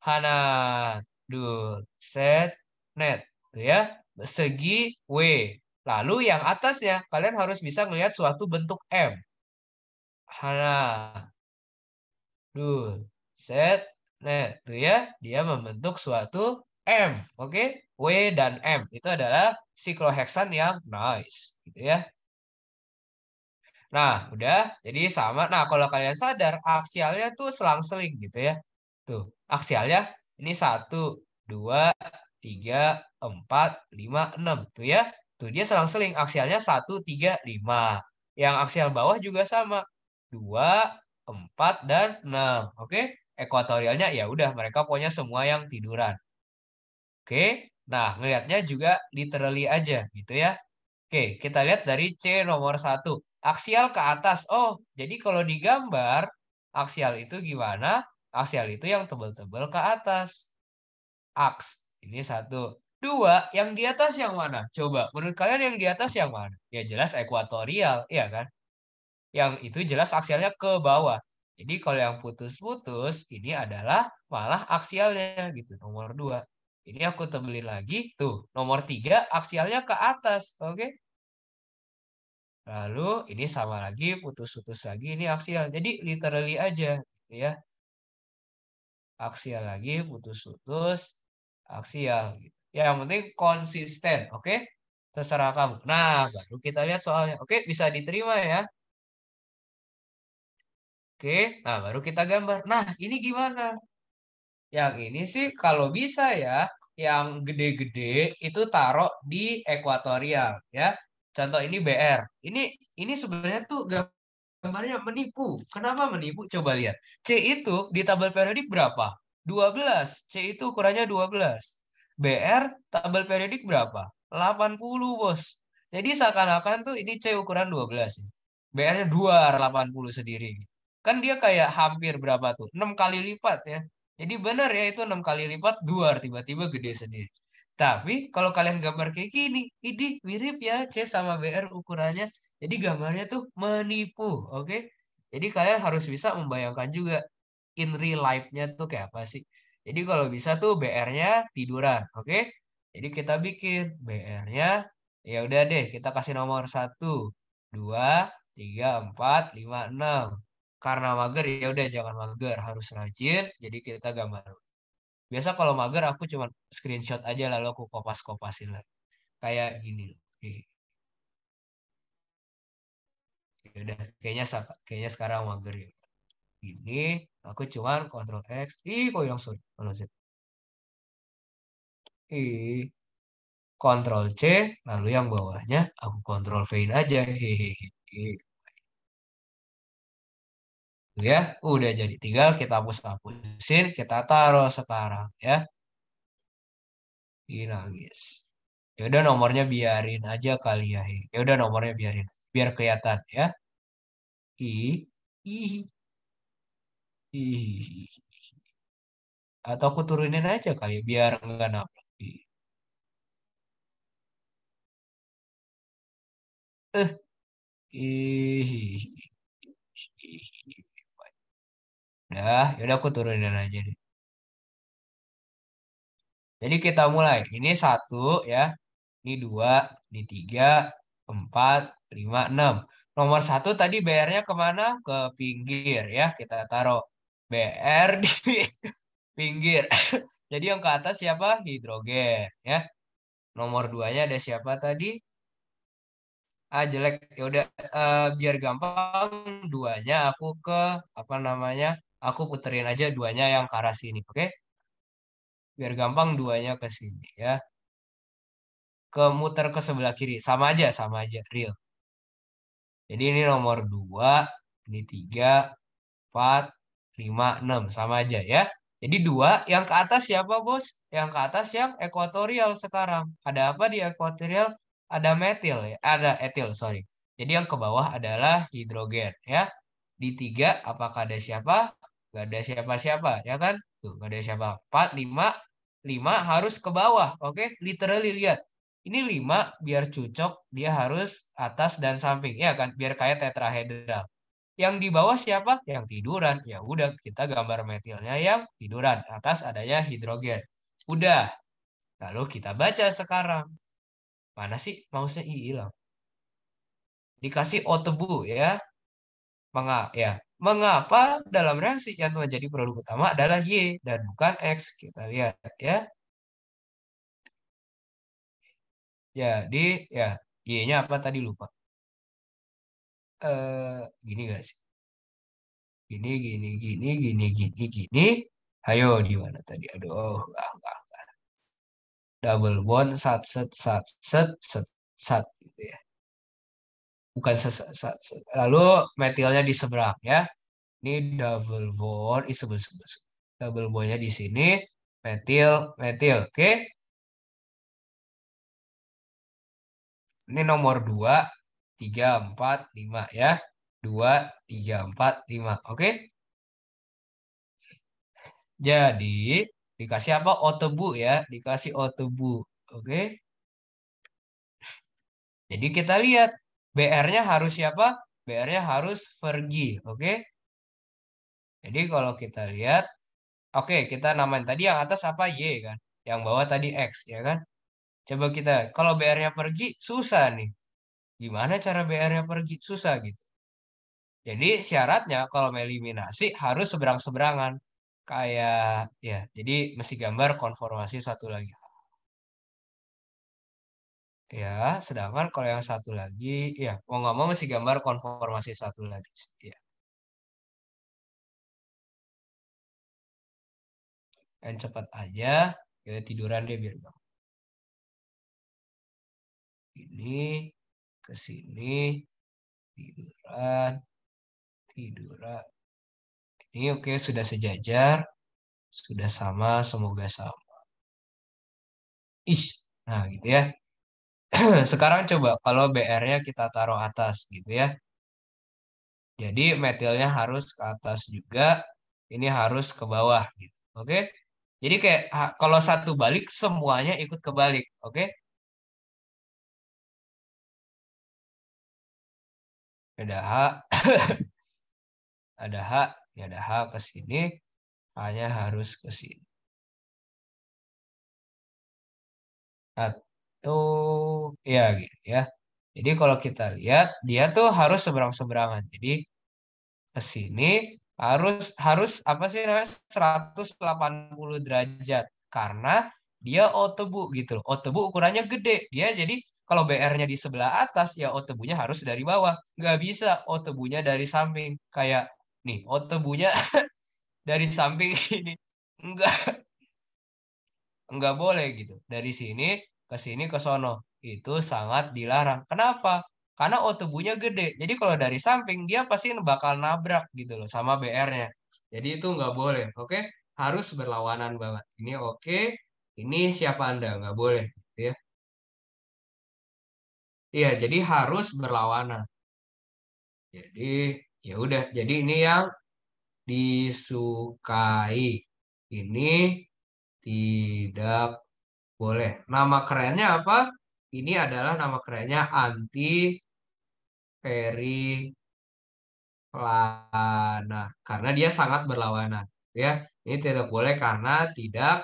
A: Hana, dul, set, net. Tuh ya, segi W. Lalu yang atasnya, kalian harus bisa melihat suatu bentuk M. Hana, dul, set, net. Tuh ya, dia membentuk suatu M. Oke, W dan M. Itu adalah sikloheksan yang nice. Gitu ya. Nah, udah. Jadi sama. Nah, kalau kalian sadar, aksialnya tuh selang-seling gitu ya. Tuh, aksialnya ini satu, dua, tiga, empat, lima, enam. Tuh ya. Tuh dia selang-seling. Aksialnya satu, tiga, lima. Yang aksial bawah juga sama. Dua, empat, dan enam. Oke. Ekuatorialnya ya udah mereka punya semua yang tiduran. Oke. Nah, ngelihatnya juga literally aja gitu ya. Oke, kita lihat dari C nomor satu. Aksial ke atas. Oh, jadi kalau digambar, aksial itu gimana? Aksial itu yang tebal-tebal ke atas. Aks. Ini satu. Dua, yang di atas yang mana? Coba, menurut kalian yang di atas yang mana? Ya jelas ekuatorial, ya kan? Yang itu jelas aksialnya ke bawah. Jadi kalau yang putus-putus, ini adalah malah aksialnya gitu, nomor dua. Ini aku tebelin lagi, tuh, nomor tiga aksialnya ke atas, oke? Lalu ini sama lagi, putus-putus lagi, ini aksial. Jadi literally aja, gitu ya. Aksial lagi, putus-putus, aksial. Gitu. Ya, yang penting konsisten, oke? Terserah kamu. Nah, baru kita lihat soalnya. Oke, bisa diterima ya. Oke, nah baru kita gambar. Nah, ini gimana? Yang ini sih kalau bisa ya, yang gede-gede itu taruh di ekuatorial ya. Contoh ini BR. Ini sebenarnya tuh gambarnya menipu. Kenapa menipu? Coba lihat. C itu di tabel periodik berapa? 12. C itu ukurannya 12. BR tabel periodik berapa? 80, Bos. Jadi seakan-akan tuh ini C ukuran 12. BR-nya 280 sendiri. Kan dia kayak hampir berapa tuh? 6 kali lipat ya. Jadi benar ya itu 6 kali lipat 2 tiba-tiba gede sendiri. Tapi kalau kalian gambar kayak gini, ini mirip ya C sama BR ukurannya. Jadi gambarnya tuh menipu, oke? Jadi kalian harus bisa membayangkan juga in real life-nya tuh kayak apa sih. Jadi kalau bisa tuh BR-nya tiduran, oke? Jadi kita bikin BR-nya, ya udah deh kita kasih nomor satu, 2, 3, 4, 5, 6. Karena mager ya udah jangan mager, harus rajin. Jadi kita gambar. Biasa kalau mager aku cuma screenshot aja lalu aku kopas-kopasin lah. Kayak gini. Oke. Ya udah kayaknya sekarang mager ya. Ini aku cuman Ctrl X. Ih, kok hilang sorry. Ctrl Z. Ih, Ctrl C, lalu yang bawahnya aku Ctrl V-in aja. Hehehe. Ya, udah jadi. Tinggal kita hapus-hapusin, kita taruh sekarang ya. Ini nangis. Ya udah nomornya biarin aja kali ya. Ya udah nomornya biarin. Biar kelihatan ya. I, i, i. Atau aku turunin aja kali ya, biar enggak nabrak. Eh, ih. Udah, yaudah aku turunin aja deh. Jadi kita mulai. Ini satu ya, ini dua, ini tiga, empat, lima, enam. Nomor satu tadi BR-nya kemana? Ke pinggir ya. Kita taruh BR di pinggir. Jadi yang ke atas siapa? Hidrogen ya. Nomor duanya ada siapa tadi? Ah jelek. Ya udah biar gampang duanya aku ke apa namanya? Aku puterin aja duanya yang ke arah sini, oke? Biar gampang duanya ke sini ya. Ke muter ke sebelah kiri. Sama aja, real. Jadi ini nomor 2, ini 3, 4, 5, 6. Sama aja ya. Jadi dua, yang ke atas siapa bos? Yang ke atas yang ekuatorial sekarang. Ada apa di ekuatorial? Ada metil ya. Ada etil, sorry. Jadi yang ke bawah adalah hidrogen ya. Di 3, apakah ada siapa? Gak ada siapa-siapa, ya kan? Tuh, gak ada siapa. 4, 5. 5 harus ke bawah, oke? Literally lihat. Ini 5 biar cocok, dia harus atas dan samping, ya kan? Biar kayak tetrahedral. Yang di bawah siapa? Yang tiduran. Ya udah, kita gambar metilnya yang tiduran. Atas adanya hidrogen. Udah. Lalu kita baca sekarang. Mana sih mouse-nya hilang? Dikasih O tebu ya. Ya. Mengapa dalam reaksi yang menjadi produk utama adalah Y dan bukan X? Kita lihat ya. Jadi ya Y-nya apa tadi lupa. Gini gak sih? Gini, gini, gini, gini, gini, gini. Ayo di mana tadi? Aduh, enggak. Double bond, sat, gitu ya. Bukan sat. Lalu metilnya di seberang ya. Ini double bond, sebel. Double bondnya di sini, metil, oke. Ini nomor 2, 3, 4, 5 ya. 2, 3, 4, 5. Oke. Jadi, dikasih apa? O tebu ya. Dikasih O tebu. Oke. Jadi kita lihat. BR-nya harus siapa? BR-nya harus Fergie. Oke. Jadi kalau kita lihat. Oke, kita namain tadi yang atas apa? Y kan. Yang bawah tadi X ya kan. Coba kita. Kalau BR-nya pergi, susah nih. Gimana cara BR-nya pergi? Susah gitu. Jadi syaratnya kalau meliminasi harus seberang-seberangan. Kayak ya, jadi mesti gambar konformasi satu lagi. Ya, sedangkan kalau yang satu lagi, ya mau nggak mau mesti gambar konformasi satu lagi. Ya, yang cepat aja. Ya, tiduran dia biar bang. Ini ke sini, tiduran, tiduran. Ini oke sudah sejajar, sudah sama, semoga sama. Ih, nah gitu ya. Sekarang coba kalau BR-nya kita taruh atas gitu ya. Jadi metilnya harus ke atas juga, ini harus ke bawah gitu. Oke? Jadi kayak kalau satu balik semuanya ikut kebalik, oke? Ada H, ada H, ini ada H ke sini, H-nya harus ke sini. Atau ya gitu ya. Jadi kalau kita lihat dia tuh harus seberang-seberangan. Jadi ke sini harus harus apa sih namanya 180 derajat karena dia O tebu gitu loh. O tebu ukurannya gede. Dia jadi kalau BR-nya di sebelah atas ya O tebunya harus dari bawah. Nggak bisa O tebunya dari samping. Kayak nih O tebunya dari samping ini. Nggak, nggak boleh gitu. Dari sini ke sono. Itu sangat dilarang. Kenapa? Karena O tubuhnya gede. Jadi kalau dari samping dia pasti bakal nabrak gitu loh sama BR-nya. Jadi itu nggak boleh. Oke? Harus berlawanan banget. Ini oke. Ini siapa Anda? Nggak boleh. Gitu ya. Iya, jadi harus berlawanan. Jadi ya udah. Jadi ini yang disukai. Ini tidak boleh. Nama kerennya apa? Ini adalah nama kerennya anti periplana karena dia sangat berlawanan. Ya, ini tidak boleh karena tidak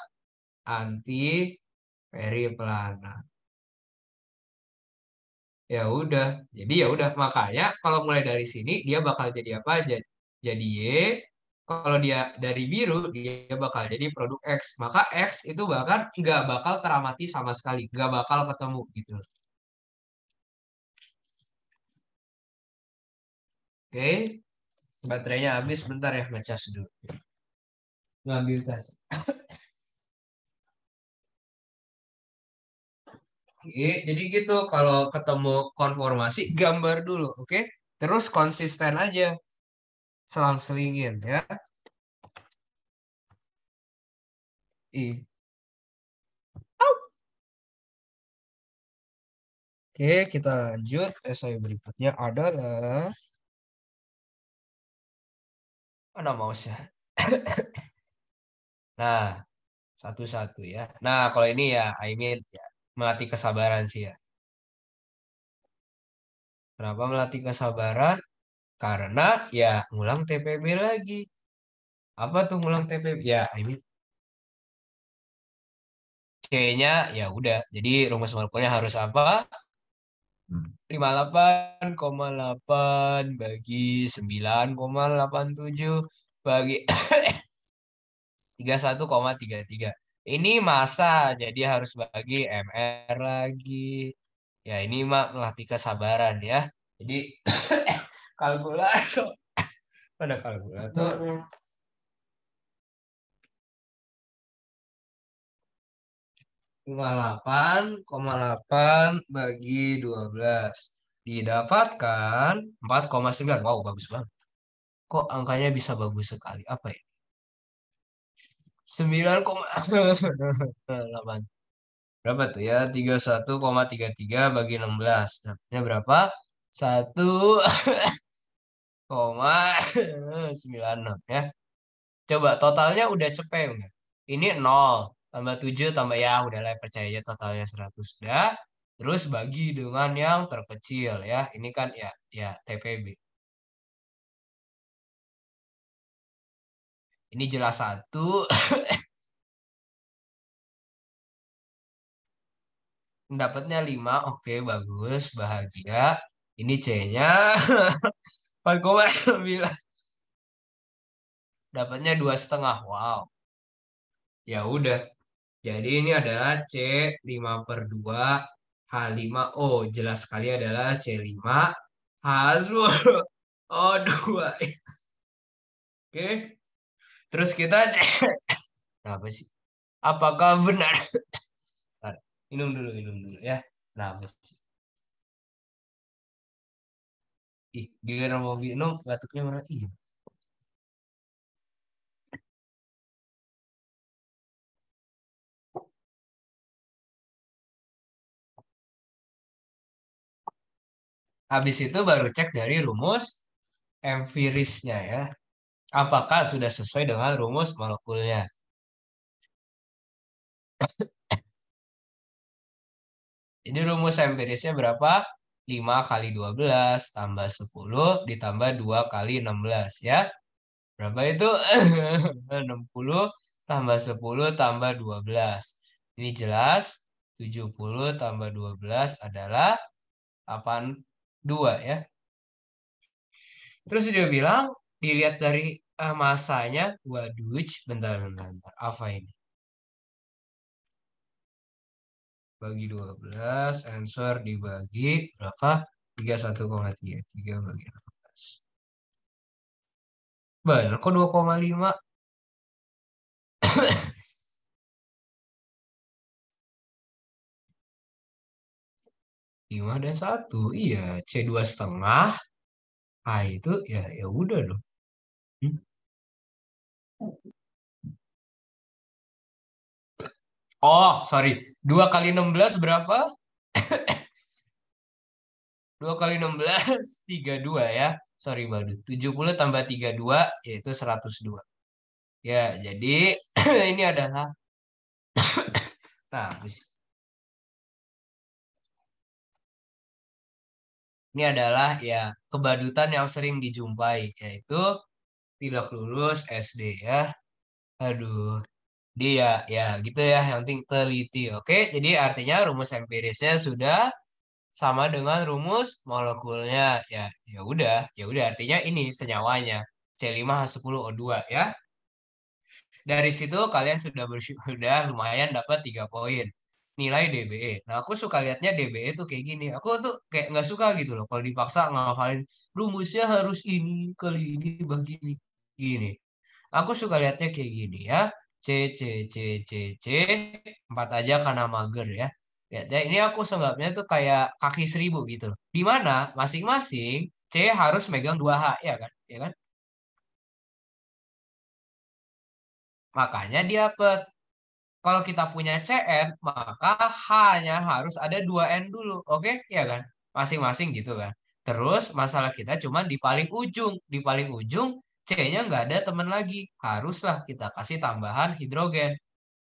A: anti periplana. Ya udah. Jadi ya udah makanya kalau mulai dari sini dia bakal jadi apa? Jadi Y. Kalau dia dari biru dia bakal jadi produk X. Maka X itu bahkan nggak bakal teramati sama sekali, nggak bakal ketemu gitu. Oke, baterainya habis bentar ya ngecas dulu. Ngambil cas. Oke, jadi gitu kalau ketemu konformasi gambar dulu, oke? Terus konsisten aja, selang-selingin ya. Ih. Oke, kita lanjut. Essay berikutnya adalah Mana mouse-nya? Nah, satu-satu ya. Nah, kalau ini ya, I mean, ya, melatih kesabaran sih ya. Kenapa melatih kesabaran? Karena ya ngulang TPB lagi. Apa tuh ngulang TPB? Ya, I mean, C-nya ya udah. Jadi rumus molekulnya harus apa? 58,8 bagi 9,87 bagi 31,33. Ini massa, jadi harus bagi MR lagi. Ya, ini mah melatih kesabaran ya. Jadi kalkulator, pada kalkulator 58,8 bagi 12. Didapatkan 4,9. Wow, bagus banget. Kok angkanya bisa bagus sekali? Apa ya? 9,8. Berapa tuh ya? 31,33 bagi 16. Dapatnya berapa? 1,96 ya. Coba totalnya udah cepet enggak? Ini 0 tambah 7 tambah ya udahlah percaya aja totalnya 100 udah. Terus bagi dengan yang terkecil ya. Ini kan ya TPB. Ini jelas satu. Dapatnya 5. Oke, bagus, bahagia. Ini C-nya 4,9. Dapatnya 2,5. Wow. Ya udah. Jadi ini adalah C5/2 H5O. Jelas sekali adalah C5 H10. Oh, 2. Oke. Terus kita cek. Apa sih? Apakah benar? Bentar. Minum dulu ya. Nah, apa sih? Ih, giliran mau minum, batuknya mana? Ih. Habis itu baru cek dari rumus empirisnya ya. Apakah sudah sesuai dengan rumus molekulnya? Jadi rumus empirisnya berapa? 5 kali 12 tambah 10 ditambah 2 kali 16 ya. Berapa itu? 60 tambah 10 tambah 12. Ini jelas 70 tambah 12 adalah 82 ya. Terus dia bilang dilihat dari masanya, waduh, bentar. Apa ini? Bagi 12, answer dibagi berapa? 31,33 bagi 16. Benar kok 2,5. 5 dan 1. Iya, C2,5. Ah, itu ya udah dong. Hmm. Oh, sorry. 2 kali 16 berapa? 2 kali 16, 32 ya. Sorry, Badu. 70 tambah 32, yaitu 102. Ya, jadi ini adalah, nah, ini adalah ya kebadutan yang sering dijumpai, yaitu tidak lulus SD ya. Aduh, dia ya gitu ya, yang penting teliti. Oke, jadi artinya rumus empirisnya sudah sama dengan rumus molekulnya. Ya udah artinya ini senyawanya C5H10O2 ya. Dari situ kalian sudah lumayan dapat 3 poin nilai DBE. Nah, aku suka lihatnya DBE tuh kayak gini. Aku tuh kayak nggak suka gitu loh kalau dipaksa ngafalin rumusnya harus ini kali ini begini gini. Aku suka lihatnya kayak gini ya. C C C C C 4 aja karena mager ya. Ya, ini aku senggapnya tuh kayak kaki 1.000 gitu loh. Di mana masing-masing C harus megang 2H ya kan? Ya kan? Makanya dia kalau kita punya CN, maka H-nya harus ada 2N dulu. Oke? Ya kan? Masing-masing gitu kan. Terus masalah kita cuma di paling ujung. Di paling ujung C-nya nggak ada teman lagi. Haruslah kita kasih tambahan hidrogen.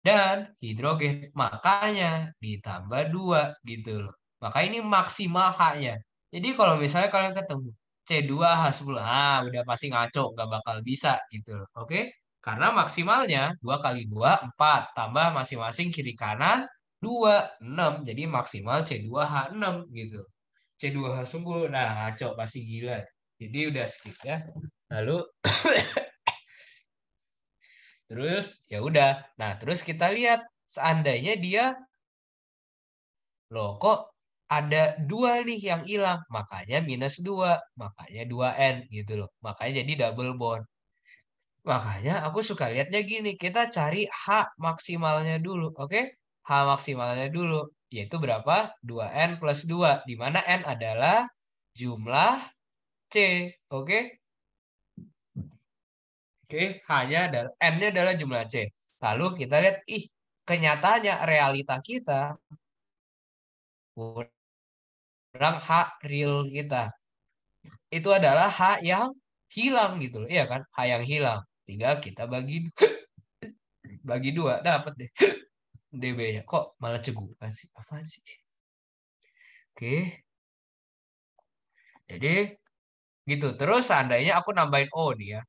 A: Dan hidrogen makanya ditambah 2 gitu loh. Maka ini maksimal H-nya. Jadi kalau misalnya kalian ketemu C2H10, udah pasti ngaco, nggak bakal bisa gitu loh. Oke? Karena maksimalnya 2 kali 2 4, tambah masing-masing kiri kanan 2 6. Jadi maksimal C2H6 gitu. C2H10, nah ngaco pasti gila. Jadi udah skip ya. Lalu terus ya udah. Nah, terus kita lihat seandainya dia loh kok ada 2 nih yang hilang, makanya -2, makanya 2N gitu loh. Makanya jadi double bond. Makanya aku suka lihatnya gini, kita cari H maksimalnya dulu, oke? H maksimalnya dulu, yaitu berapa? 2N plus 2, di mana N adalah jumlah C, oke? Oke, hanya adalah N-nya adalah jumlah C. Lalu kita lihat, kenyataannya realita kita kurang H real kita. Itu adalah H yang hilang gitu loh. Iya kan? H yang hilang. Tinggal kita bagi bagi 2, dapat deh DB-nya. Kok malah cegukan sih? Apaan sih? Oke. Jadi gitu. Terus seandainya aku nambahin O nih ya.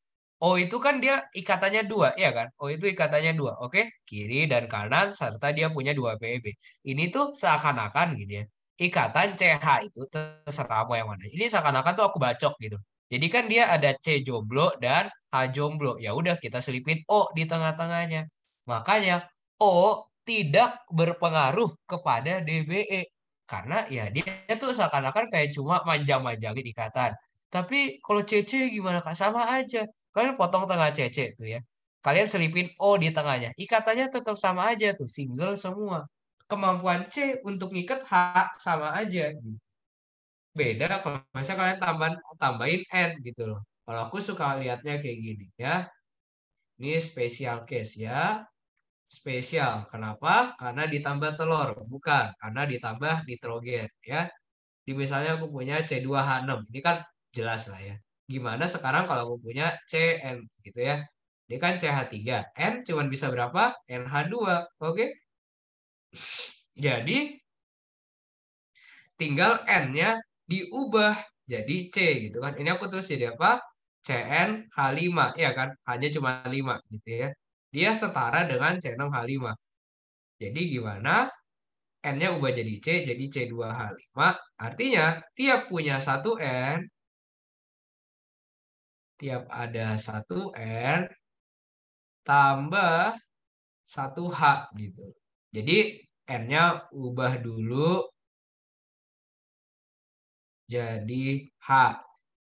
A: O itu kan dia ikatannya 2, ya kan? O itu ikatannya 2, oke? Kiri dan kanan serta dia punya 2 PB. Ini tuh seakan-akan gitu ya. Ikatan CH itu terserah mau yang mana. Ini seakan-akan tuh aku bacok gitu. Jadi kan dia ada C jomblo dan H jomblo. Ya udah kita selipin O di tengah-tengahnya. Makanya O tidak berpengaruh kepada DBE. Karena ya dia tuh seakan-akan kayak cuma manjang-manjangin ikatan. Tapi kalau CC gimana Kak? Sama aja. Kalian potong tengah CC tuh ya. Kalian selipin O di tengahnya. Ikatannya tetap sama aja tuh. Single semua. Kemampuan C untuk ngikat H sama aja. Beda kalau misalnya kalian tambahin N gitu loh. Kalau aku suka lihatnya kayak gini ya. Ini special case ya. Spesial. Kenapa? Karena ditambah telur. Bukan. Karena ditambah nitrogen ya. Di misalnya aku punya C2H6. Ini kan jelas lah ya. Gimana sekarang kalau aku punya CN gitu ya. Ini kan CH3. N cuma bisa berapa? NH2. Oke. Jadi tinggal N-nya diubah jadi C gitu kan. Ini aku tulis jadi apa? CnH5 ya kan. Hanya cuma 5 gitu ya. Dia setara dengan C6H5. Jadi gimana? N-nya ubah jadi C, jadi C2H5. Artinya tiap punya satu N, tiap ada satu N, tambah satu H gitu. Jadi N-nya ubah dulu jadi H.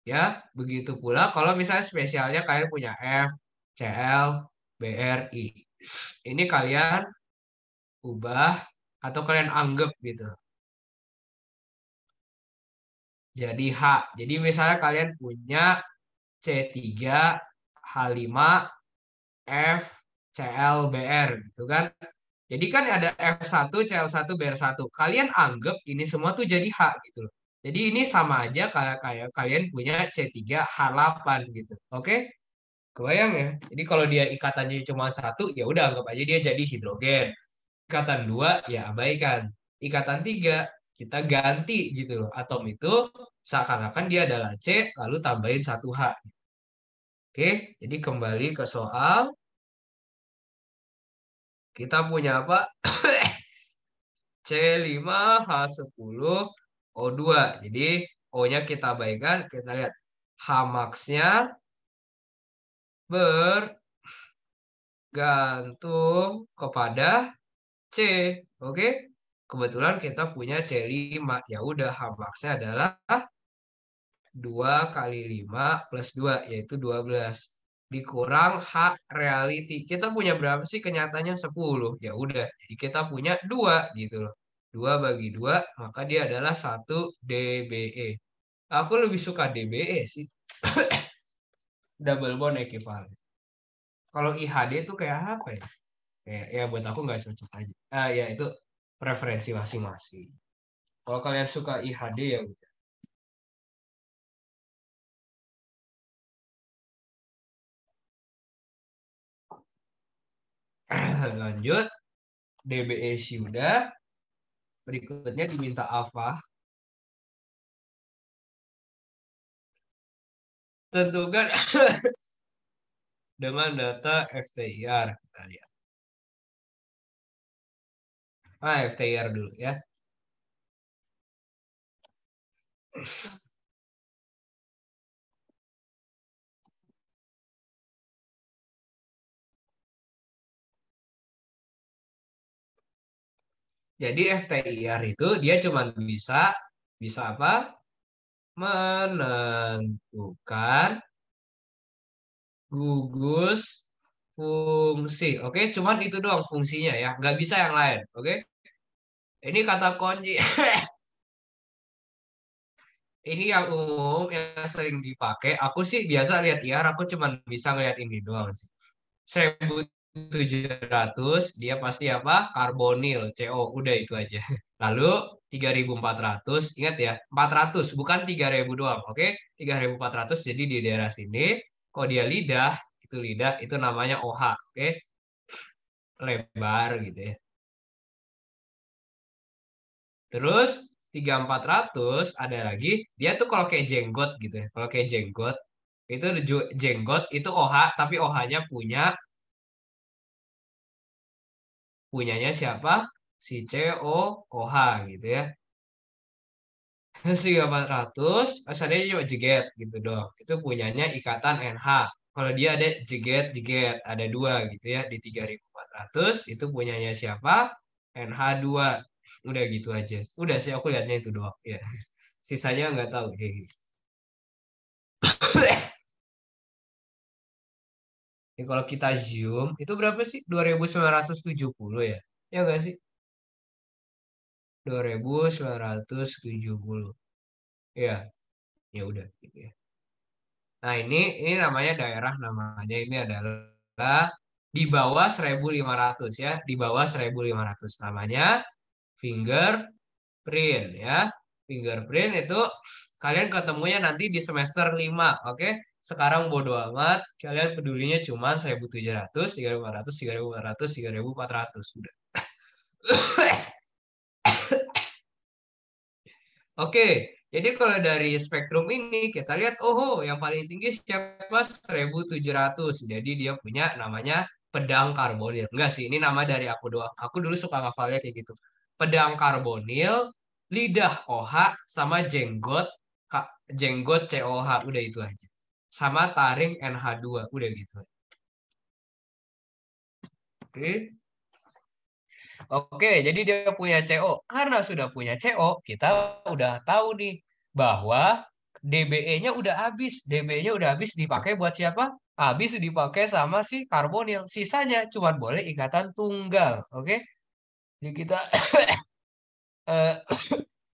A: Ya, begitu pula kalau misalnya spesialnya kalian punya F, Cl, Br, I. Ini kalian ubah atau kalian anggap gitu. Jadi H. Jadi misalnya kalian punya C3H5 F ClBr gitu kan. Jadi kan ada F1 Cl1 Br1. Kalian anggap ini semua tuh jadi H gitu loh. Jadi ini sama aja kayak kayak kalian punya C3H8 gitu. Oke? Kebayang ya? Jadi kalau dia ikatannya cuma satu, ya udah anggap aja dia jadi hidrogen. Ikatan dua, ya abaikan. Ikatan tiga, kita ganti gitu loh. Atom itu seakan-akan dia adalah C, lalu tambahin satu H. Oke, jadi kembali ke soal. Kita punya apa? C5H10O2. Jadi O-nya kita abaikan, kita lihat H max-nya bergantung kepada C. Oke. Kebetulan kita punya C5. Ya udah H max-nya adalah 2 kali 5 plus 2 yaitu 12. Dikurang H reality. Kita punya berapa sih kenyataannya 10. Ya udah, jadi kita punya 2 gitu loh. 2 bagi 2 maka dia adalah 1 dBe. Aku lebih suka dBe sih. Double bond equivalent. Kalau IHD itu kayak apa ya? Kayak ya buat aku nggak cocok aja. Ya itu preferensi masing-masing. Kalau kalian suka IHD ya Lanjut, DBSI udah. Berikutnya diminta apa? Tentukan dengan data FTIR. Kita lihat. FTIR dulu ya. Jadi FTIR itu dia cuma bisa bisa apa? Menentukan gugus fungsi. Oke, cuman itu doang fungsinya ya. Nggak bisa yang lain. Oke, ini kata kunci. Ini yang umum yang sering dipakai. Aku sih biasa lihat IAR, aku cuma bisa ngeliat ini doang sih. 1700 dia pasti apa? Karbonil, CO, udah itu aja. Lalu 3400 ingat ya, 400 bukan 3000 doang, oke? 3400 jadi di daerah sini, kalau dia lidah, itu namanya OH, oke? Lebar gitu ya. Terus 3400 ada lagi, dia tuh kalau kayak jenggot gitu ya. Kalau kayak jenggot, itu jenggot itu OH, tapi OH-nya punyanya siapa? Si CO OH gitu ya. 3400 asalnya cuma jeget gitu dong. Itu punyanya ikatan NH. Kalau dia ada jeget-jeget, ada dua gitu ya. Di 3400 itu punyanya siapa? NH2. Udah gitu aja. Udah sih aku lihatnya itu doang. Ya. Sisanya nggak tahu. Ya, kalau kita zoom, itu berapa sih? 2970 ya? Ya nggak sih? 2970. Ya, ya udah gitu ya. Nah, ini namanya daerah namanya ini adalah di bawah 1500 ya, di bawah 1500 namanya fingerprint ya. Fingerprint itu kalian ketemunya nanti di semester 5, oke? Sekarang bodo amat, kalian pedulinya cuma 1700, 3400, 3400, 3400 udah. Oke, jadi kalau dari spektrum ini kita lihat, oh yang paling tinggi siapa? 1700. Jadi dia punya namanya pedang karbonil. Enggak sih, ini nama dari aku doang. Aku dulu suka ngafalnya kayak gitu. Pedang karbonil, lidah OH, sama jenggot COH. Udah itu aja. Sama taring NH2. Udah gitu. Oke. Oke, jadi dia punya CO. Karena sudah punya CO, kita udah tahu nih bahwa DBE-nya udah habis. DBE-nya udah habis dipakai buat siapa? Habis dipakai sama si karbonil. Sisanya cuma boleh ikatan tunggal. Oke, jadi kita eh,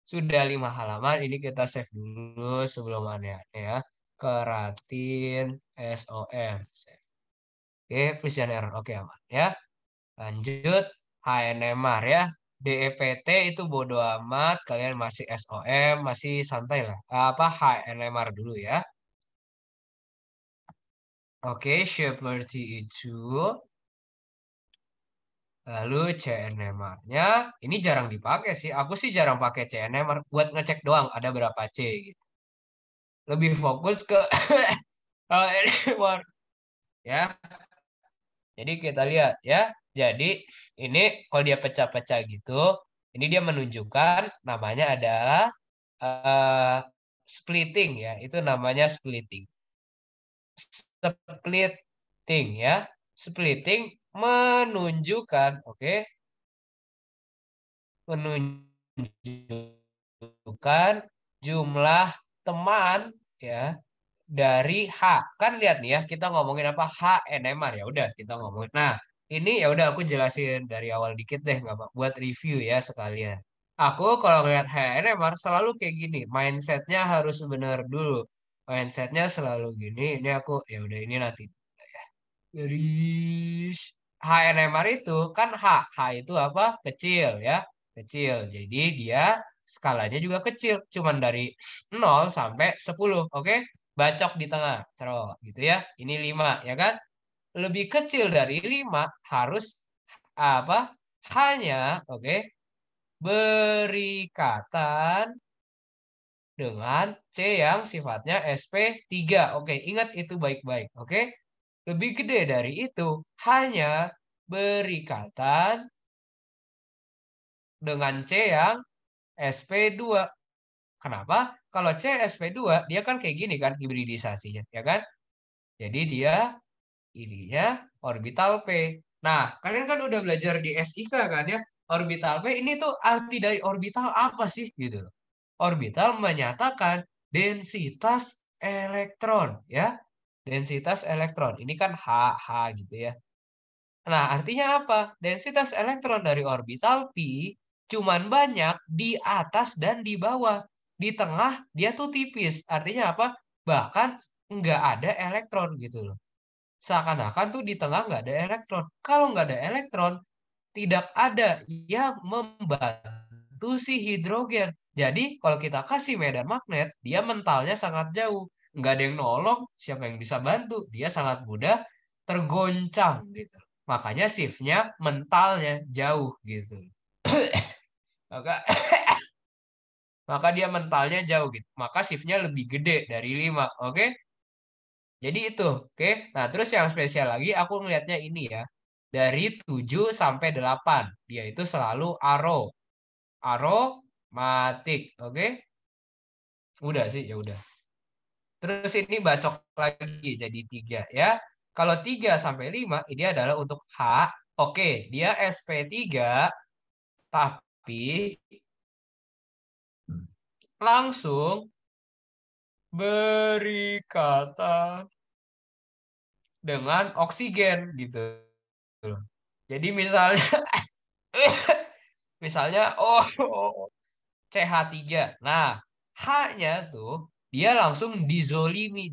A: sudah 5 halaman. Ini kita save dulu sebelum aneh-aneh ya. Keratin SOM. Oke, please jangan error. Oke, aman ya. Lanjut, HNMR ya. DEPT itu bodo amat, kalian masih SOM, masih santai lah. Apa HNMR dulu ya. Oke, seperti itu. Lalu CNMR-nya, ini jarang dipakai sih. Aku sih jarang pakai CNMR buat ngecek doang ada berapa C gitu. Lebih fokus ke HNMR ya. Jadi kita lihat ya. Jadi ini kalau dia pecah-pecah gitu, ini dia menunjukkan namanya adalah eh, splitting ya. Itu namanya splitting. Splitting ya. Splitting menunjukkan, oke, menunjukkan jumlah teman ya dari H. Kan lihat nih ya, kita ngomongin apa? H NMR ya udah kita ngomongin. Nah, ini ya udah aku jelasin dari awal dikit deh nggak apa buat review ya sekalian. Aku kalau ngeliat H NMR selalu kayak gini, mindsetnya harus bener dulu. Mindsetnya selalu gini. Ini aku ya udah ini nanti dari HNMR itu kan H itu apa? Kecil ya, kecil. Jadi dia skalanya juga kecil, cuman dari 0 sampai 10. Oke? Bacok di tengah, cerot gitu ya. Ini 5 ya kan? lebih kecil dari 5 harus apa? Hanya, oke, berikatan dengan C yang sifatnya SP3. Oke, ingat itu baik-baik. Oke, lebih gede dari itu hanya berikatan dengan C yang SP2. Kenapa? Kalau C SP2 dia kan kayak gini kan hibridisasinya, ya kan? Jadi dia ininya orbital P. Nah, kalian kan udah belajar di SIK kan ya? Orbital P ini tuh arti dari orbital apa sih gitu loh. Orbital menyatakan densitas elektron ya. Densitas elektron. Ini kan H gitu ya. Nah, artinya apa? Densitas elektron dari orbital pi cuman banyak di atas dan di bawah. Di tengah dia tuh tipis. Artinya apa? Bahkan nggak ada elektron gitu loh. Seakan-akan tuh di tengah nggak ada elektron. Kalau nggak ada elektron, tidak ada yang membantu si hidrogen. Jadi kalau kita kasih medan magnet, dia mentalnya sangat jauh. Nggak ada yang nolong, siapa yang bisa bantu? Dia sangat mudah tergoncang gitu. Makanya shiftnya mentalnya jauh gitu. Maka maka dia mentalnya jauh gitu. Maka shiftnya lebih gede dari 5. Oke? Jadi itu, oke. Nah, terus yang spesial lagi aku ngelihatnya ini ya. Dari 7 sampai 8. Dia itu selalu aromatik, oke? Udah sih, ya udah. Terus ini bacok lagi jadi 3 ya. Kalau 3 sampai 5 ini adalah untuk H. Oke, dia SP3 tapi langsung berikatan dengan oksigen gitu. Jadi misalnya misalnya CH3. Nah, H-nya tuh dia langsung dozolimi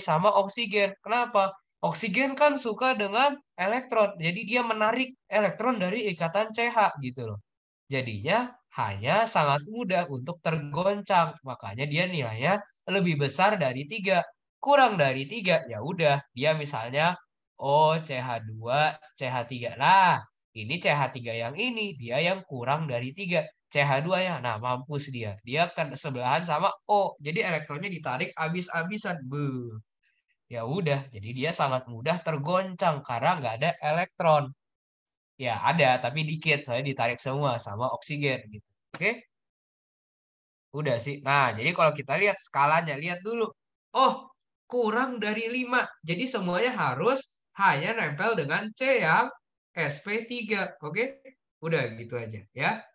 A: sama oksigen. Kenapa? Oksigen kan suka dengan elektron. Jadi dia menarik elektron dari ikatan CH gitu loh. Jadinya hanya sangat mudah untuk tergoncang. Makanya dia nilainya lebih besar dari 3. Kurang dari 3 ya udah dia misalnya CH2, CH3. Nah, ini CH3 yang ini dia yang kurang dari 3. CH2 ya. Nah, mampus dia. Dia kan sebelahan sama O. Jadi elektronnya ditarik abis-abisan. Beuh. Ya udah, jadi dia sangat mudah tergoncang karena nggak ada elektron. Ya ada, tapi dikit. Soalnya ditarik semua sama oksigen gitu. Oke, udah sih. Nah, jadi kalau kita lihat skalanya, lihat dulu. Oh, kurang dari 5. Jadi semuanya harus hanya nempel dengan C yang SP3. Oke, udah gitu aja ya.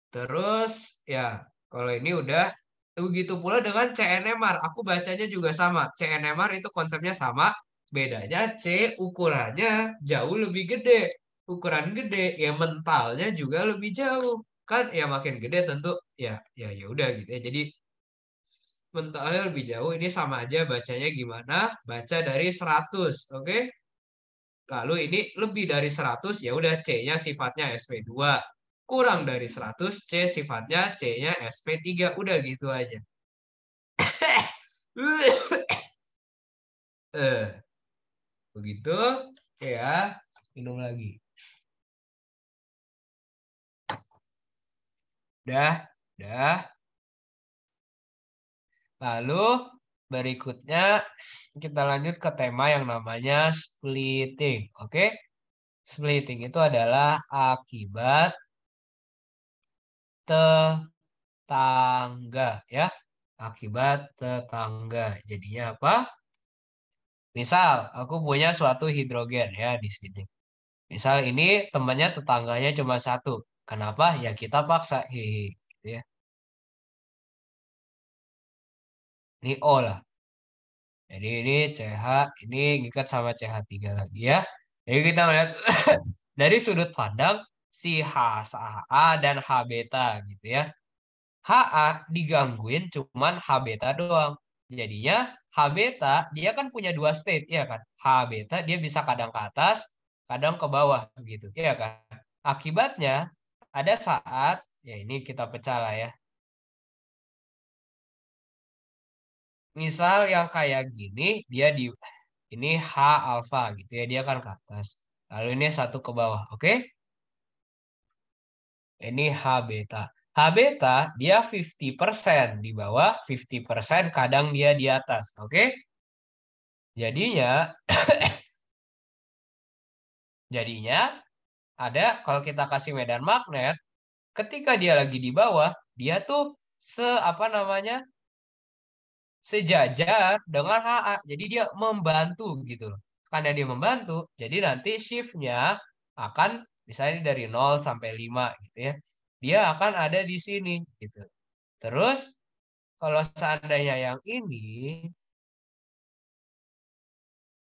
A: Terus ya, kalau ini udah begitu pula dengan CNMR. Aku bacanya juga sama. CNMR itu konsepnya sama, bedanya C ukurannya jauh lebih gede. Ukuran gede, ya mentalnya juga lebih jauh. Kan ya makin gede tentu ya udah gitu ya. Jadi mentalnya lebih jauh. Ini sama aja bacanya gimana? Baca dari 100, oke? Lalu ini lebih dari 100 ya udah C-nya sifatnya SP2. Kurang dari 100 C sifatnya C-nya SP3. Udah gitu aja. Eh, begitu ya. Minum lagi. Udah. Lalu berikutnya kita lanjut ke tema yang namanya splitting. Oke? Splitting itu adalah akibat tetangga ya. Akibat tetangga. Jadinya apa? Misal aku punya suatu hidrogen ya di sini. Misal ini temannya tetangganya cuma satu. Kenapa? Ya kita paksa. Hehe. Gitu ya. Ini O lah. Jadi ini CH, ini ngikat sama CH3 lagi ya. Jadi kita melihat dari sudut pandang si HA dan H beta gitu ya. HA digangguin cuman H beta doang. Jadinya H beta dia kan punya dua state ya kan. H beta dia bisa kadang ke atas, kadang ke bawah gitu ya kan. Akibatnya ada saat ya ini kita pecah lah ya. Misal yang kayak gini dia di Ini H alfa gitu ya, dia kan ke atas. Lalu ini satu ke bawah, oke? Ini H beta. H beta dia 50% di bawah, 50% kadang dia di atas, oke? Jadinya, jadinya ada kalau kita kasih medan magnet, ketika dia lagi di bawah, dia tuh apa namanya? Sejajar dengan HA. Jadi dia membantu gitu loh. Karena dia membantu, jadi nanti shift-nya akan misalnya dari 0 sampai 5 gitu ya. Dia akan ada di sini gitu. Terus kalau seandainya yang ini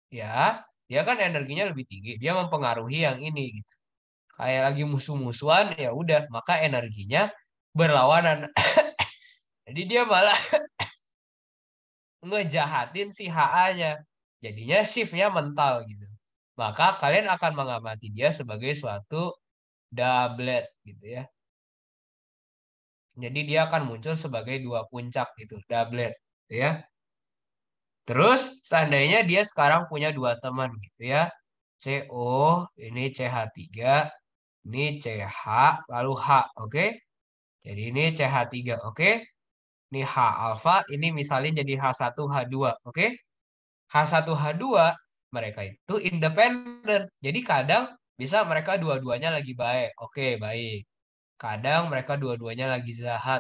A: ya, dia kan energinya lebih tinggi, dia mempengaruhi yang ini gitu. Kayak lagi musuh-musuhan ya udah, maka energinya berlawanan. Jadi dia malah ngejahatin si HA-nya. Jadinya shift-nya mental gitu. Maka kalian akan mengamati dia sebagai suatu doublet gitu ya. Jadi dia akan muncul sebagai dua puncak gitu, doublet gitu ya. Terus seandainya dia sekarang punya dua teman gitu ya. CO, ini CH3, ini CH, lalu H, oke? Jadi ini CH3, oke? Ini H alfa, ini misalnya jadi H1, H2, oke? H1, H2 mereka itu independen. Jadi kadang bisa mereka dua-duanya lagi baik. Oke, baik. Kadang mereka dua-duanya lagi zahat.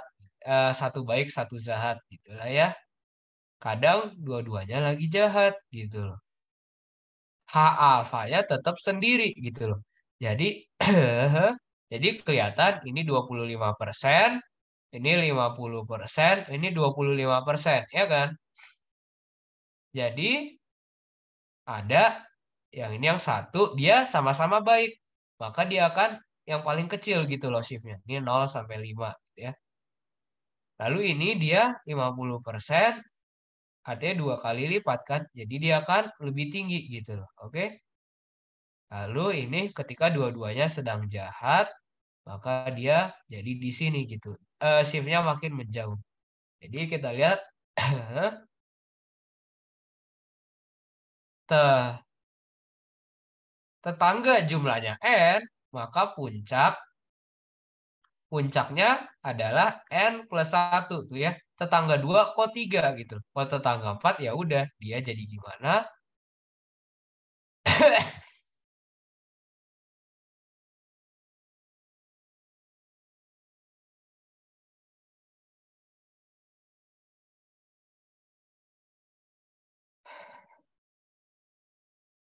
A: Satu baik, satu zahat gitu lah ya. Kadang dua-duanya lagi jahat gitu loh. H alfanya tetap sendiri gitu loh. Jadi jadi kelihatan ini 25%, ini 50%, ini 25%, ya kan? Jadi ada yang ini yang satu, dia sama-sama baik. Maka dia akan yang paling kecil gitu loh shiftnya. Ini 0 sampai 5 gitu ya. Lalu ini dia 50%, artinya dua kali lipat kan. Jadi dia akan lebih tinggi gitu loh. Oke. Lalu ini ketika dua-duanya sedang jahat, maka dia jadi di sini gitu. Shiftnya makin menjauh. Jadi kita lihat tetangga jumlahnya n, maka puncaknya adalah n plus 1 tuh ya. Tetangga 2 kok 3 gitu. Kalau tetangga 4 ya udah dia jadi gimana?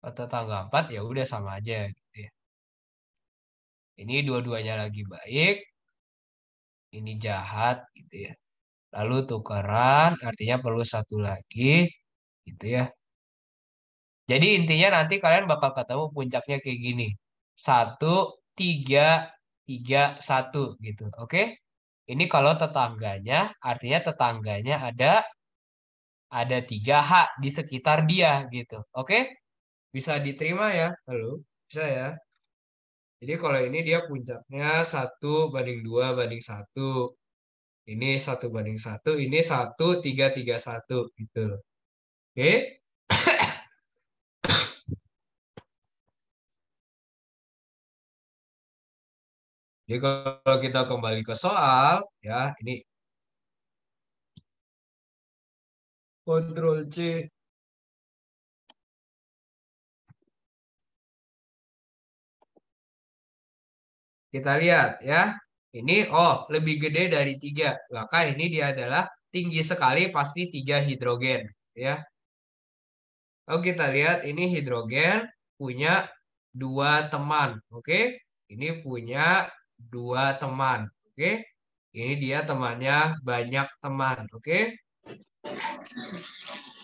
A: Kalau tetangga 4 ya udah sama aja gitu ya. Ini dua-duanya lagi baik, ini jahat gitu ya. Lalu tukeran artinya perlu satu lagi gitu ya. Jadi intinya nanti kalian bakal ketemu puncaknya kayak gini. Satu, tiga, tiga, satu gitu. Oke? Ini kalau tetangganya, artinya tetangganya ada 3H di sekitar dia gitu. Oke? Bisa diterima ya? Halo? Bisa ya? Jadi kalau ini dia puncaknya 1/2/1. Ini 1/1. Ini 1, 3, 3, 1 gitu. Oke? Jadi kalau kita kembali ke soal, ya ini Ctrl C. Kita lihat ya. Ini lebih gede dari 3. Maka ini dia adalah tinggi sekali pasti 3 hidrogen ya. Lalu kita lihat ini hidrogen punya dua teman. Oke. Ini punya dua teman. Oke. Ini dia temannya banyak teman. Oke.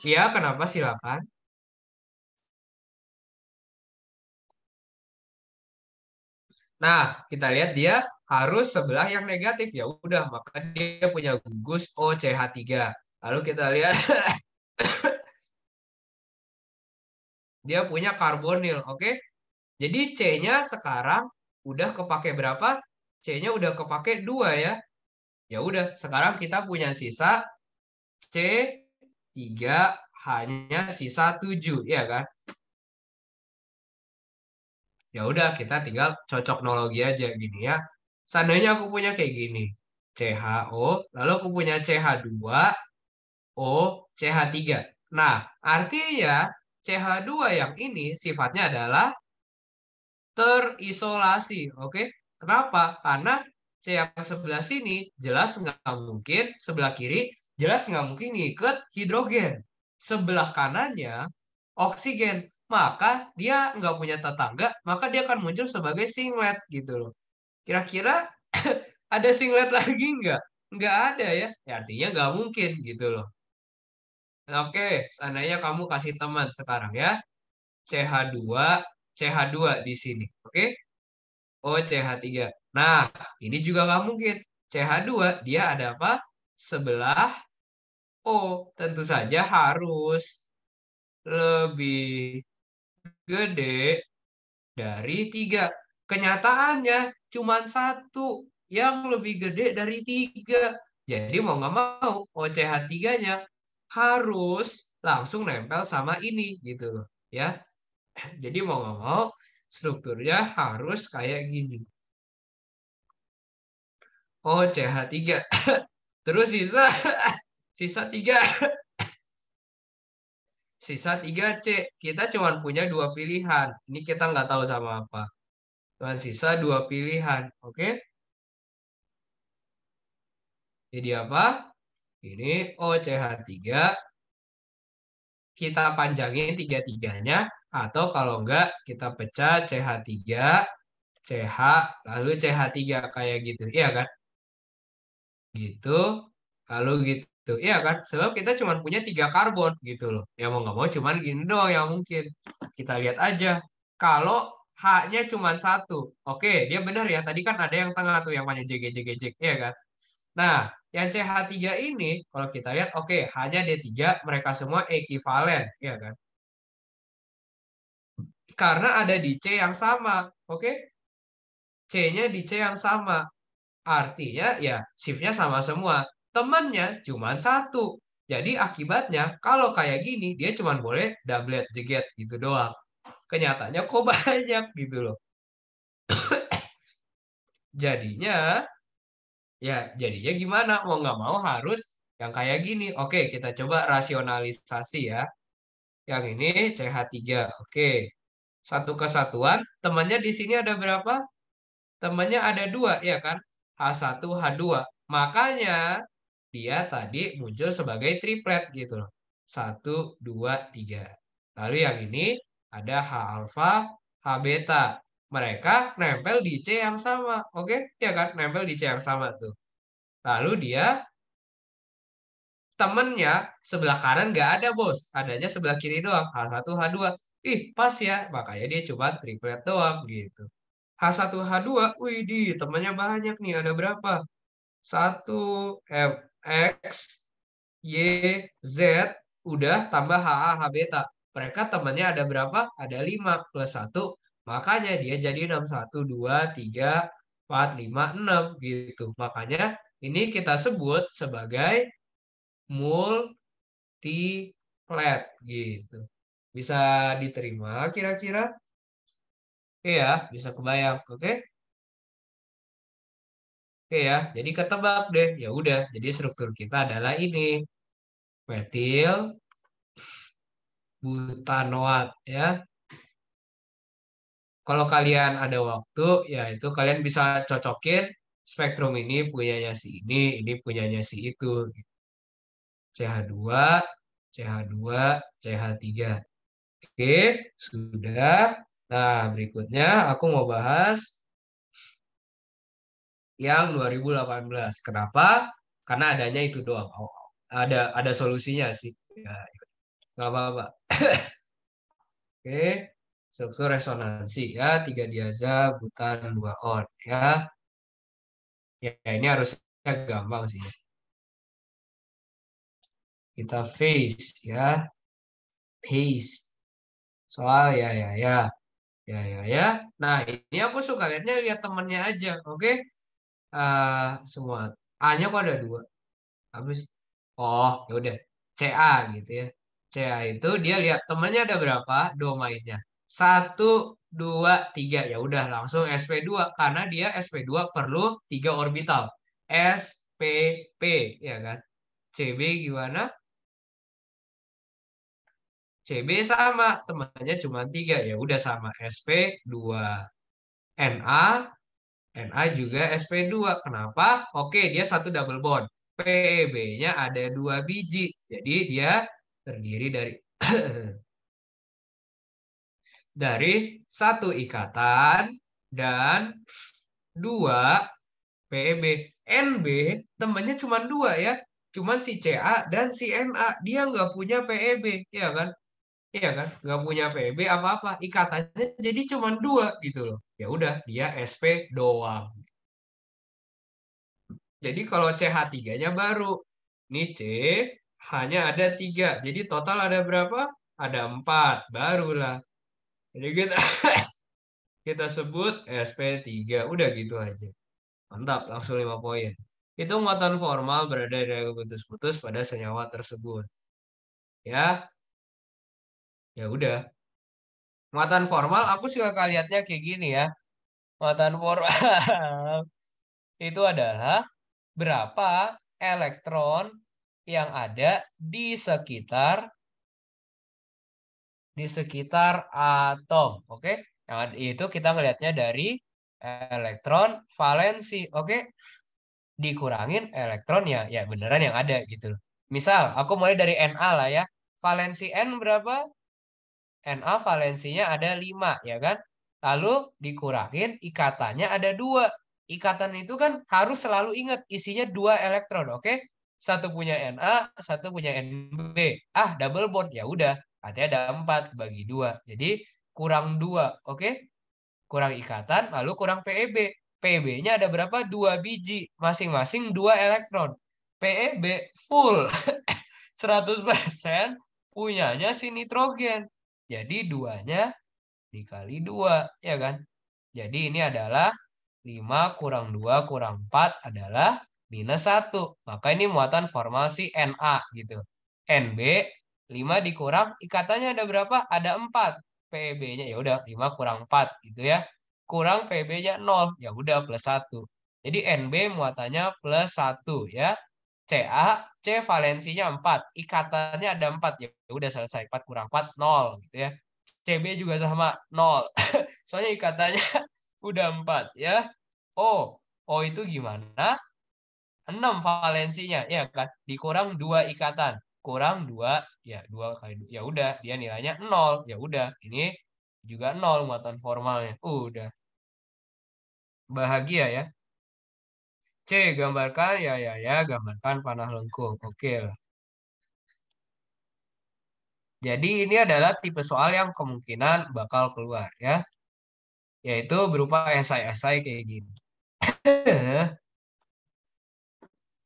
A: Ya, kenapa silakan? Nah, kita lihat dia harus sebelah yang negatif ya udah, maka dia punya gugus OCH3. Lalu kita lihat dia punya karbonil, oke? Jadi C-nya sekarang udah kepake berapa? C-nya udah kepake 2 ya. Ya udah, sekarang kita punya sisa C3H6. hanya sisa 7, ya kan? Ya udah, kita tinggal cocoknologi aja gini ya. Seandainya aku punya kayak gini. CHO, lalu aku punya CH2O, CH3. Nah, artinya CH2 yang ini sifatnya adalah terisolasi. Oke? Kenapa? Karena C yang sebelah sini jelas nggak mungkin, sebelah kiri jelas nggak mungkin ngikut hidrogen. Sebelah kanannya oksigen. Maka dia nggak punya tetangga, maka dia akan muncul sebagai singlet gitu loh. Kira-kira ada singlet lagi nggak? Nggak ada ya. Ya artinya nggak mungkin gitu loh. Oke, seandainya kamu kasih teman sekarang ya, CH2, CH2 di sini. Oke? Oh, CH3. Nah, ini juga nggak mungkin. CH2, dia ada apa? Sebelah O. Tentu saja harus lebih gede dari 3. Kenyataannya cuma satu yang lebih gede dari 3. Jadi mau nggak mau, OCH3-nya harus langsung nempel sama ini gitu loh. Ya, jadi mau nggak mau strukturnya harus kayak gini. Oh, CH3. Terus sisa sisa 3. Sisa 3C. Kita cuma punya dua pilihan. Ini kita nggak tahu sama apa. Cuma sisa dua pilihan. Oke? Jadi apa? Ini OCH3. Kita panjangin tiga-tiganya. Atau kalau enggak, kita pecah CH3, CH, lalu CH3 kayak gitu. Iya kan? Gitu. Lalu gitu. Iya kan? Sebab kita cuma punya 3 karbon gitu loh. Ya mau nggak mau cuman gini doang yang mungkin. Kita lihat aja. Kalau H-nya cuma satu. Oke, dia benar ya. Tadi kan ada yang tengah tuh yang banyak JG. Iya kan? Nah, yang CH3 ini, kalau kita lihat, oke, hanya D3, mereka semua ekivalen. Iya kan? Karena ada di C yang sama. Oke? C-nya di C yang sama. Artinya ya shiftnya sama semua. Temannya cuma satu. Jadi akibatnya kalau kayak gini dia cuma boleh doublet jeget gitu doang. Kenyataannya kok banyak gitu loh. Jadinya jadinya gimana? Mau nggak mau harus yang kayak gini. Oke, kita coba rasionalisasi ya. Yang ini CH3. Oke. Satu kesatuan, temannya di sini ada berapa? Temannya ada 2, ya kan? H1, H2. Makanya dia tadi muncul sebagai triplet gitu loh. 1, 2, 3. Lalu yang ini ada H alfa, H beta. Mereka nempel di C yang sama. Oke? Ya kan? Nempel di C yang sama tuh. Lalu dia temennya sebelah kanan nggak ada bos. Adanya sebelah kiri doang. H1, H2. Ih, pas ya. Makanya dia cuma triplet doang gitu. H1, H2, wih di temannya banyak nih. Ada berapa? Satu F, X, Y, Z, udah tambah HA, H beta. Mereka temannya ada berapa? Ada 5 plus satu. Makanya dia jadi 6. 1, 2, 3, 4, 5, 6 gitu. Makanya ini kita sebut sebagai multiplet gitu. Bisa diterima kira-kira? Oke ya, bisa kebayang. Oke? Oke ya, jadi ketebak deh. Ya udah, jadi struktur kita adalah ini. Metil butanoat ya. Kalau kalian ada waktu, ya itu kalian bisa cocokin spektrum ini punyanya si ini punyanya si itu. CH2, CH2, CH3. Oke, sudah. Nah, berikutnya aku mau bahas yang 2018. Kenapa? Karena adanya itu doang. Oh, ada solusinya sih. Ya, nggak apa-apa. Oke, struktur resonansi ya, 3 diaza, butan, 2 on ya. Ya, ini harusnya gampang sih. Kita face ya, face. Soal ya. Nah, ini aku suka lihat temennya aja, oke? Semua. A-nya kok ada 2? Habis. Oh, ya udah. CA gitu ya. CH itu dia lihat temannya ada berapa, domainnya. 1, 2, 3. Ya udah langsung sp2 karena dia sp2 perlu 3 orbital. spp ya kan. CB gimana? CB sama, temannya cuma 3. Ya udah sama sp2. Na Na juga sp2. Kenapa? Oke, dia satu double bond. PEB-nya ada 2 biji. Jadi dia terdiri dari satu ikatan dan 2 PEB. NB temannya cuma 2 ya. Cuman si Ca dan si Na. Dia nggak punya PEB. Ya kan? Iya kan? Nggak punya PEB apa-apa. Ikatannya jadi cuma 2 gitu loh. Ya udah, dia SP doang. Jadi kalau CH3-nya baru. Ini C hanya ada 3. Jadi total ada berapa? Ada 4. Barulah. Jadi kita kita sebut SP3. Udah gitu aja. Mantap, langsung 5 poin. Itu muatan formal berada dari putus-putus pada senyawa tersebut. Ya, ya udah. Muatan formal aku suka lihatnya kayak gini ya. Muatan formal itu adalah berapa elektron yang ada di sekitar atom. Oke? Yang itu kita ngelihatnya dari elektron valensi. Oke? Dikurangin elektron ya, ya beneran yang ada gitu loh. Misal, aku mulai dari Na lah ya. Valensi N berapa? Na valensinya ada 5 ya kan? Lalu dikurangin ikatannya ada 2. Ikatan itu kan harus selalu ingat isinya 2 elektron, oke? Satu punya Na, satu punya Nb. Ah, double bond ya udah. Artinya ada 4 bagi 2. Jadi kurang 2, oke? Kurang ikatan, lalu kurang PEB. PEB-nya ada berapa? 2 biji, masing-masing 2 elektron. PEB full 100% punyanya si nitrogen. Jadi duanya dikali 2, ya kan? Jadi ini adalah 5 kurang 2 kurang 4 adalah -1. Maka ini muatan formal si Na gitu. Nb 5 dikurang ikatannya ada berapa? Ada 4. PEB-nya ya udah 5 kurang 4 gitu ya. Kurang PEB-nya 0, ya udah +1. Jadi Nb muatannya +1 ya. C valensinya 4, ikatannya ada 4, ya udah selesai. 4 kurang 4 0 gitu ya. CB juga sama 0. Soalnya ikatannya udah 4 ya. O itu gimana? 6 valensinya ya kan. Dikurang 2 ikatan. Kurang 2 ya 2 kali 2. Ya udah dia nilainya 0. Ya udah ini juga 0 muatan formalnya. Udah. Bahagia ya. C gambarkan ya gambarkan panah lengkung. Oke lah. Jadi ini adalah tipe soal yang kemungkinan bakal keluar ya. Yaitu berupa esai-esai kayak gini.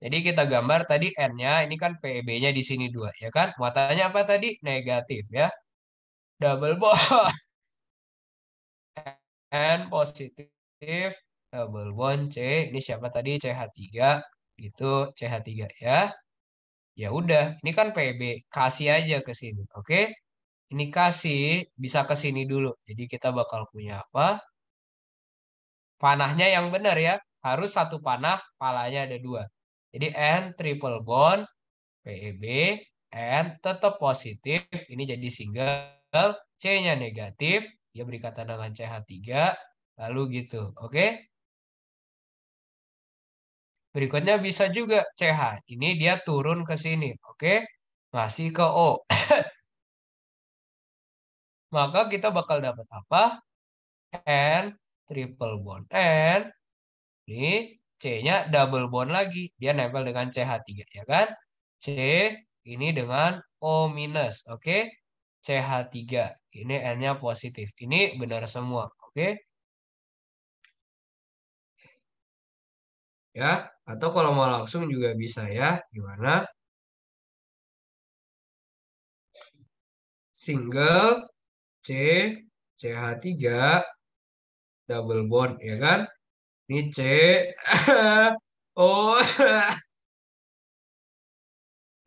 A: Jadi kita gambar tadi N-nya, ini kan PEB-nya di sini 2 ya kan? Muatannya apa tadi? Negatif ya. Double bond. N positif. Double bond C. Ini siapa tadi? CH3. Itu CH3 ya. Ya udah, ini kan PEB. Kasih aja ke sini. Oke? Ini kasih bisa ke sini dulu. Jadi kita bakal punya apa? Panahnya yang benar ya. Harus satu panah, palanya ada 2. Jadi N triple bond, PEB, N tetap positif. Ini jadi single. C-nya negatif. Dia berikatan dengan CH3. Lalu gitu. Oke. Berikutnya bisa juga CH. Ini dia turun ke sini. Oke. Ngasih ke O. Maka kita bakal dapat apa? N triple bond N. Ini C-nya double bond lagi. Dia nempel dengan CH3 ya kan? C ini dengan O minus. Oke. CH3. Ini N-nya positif. Ini benar semua. Oke. Ya. Atau kalau mau langsung juga bisa ya. Gimana? Single C CH3 double bond ya kan? Ini C O.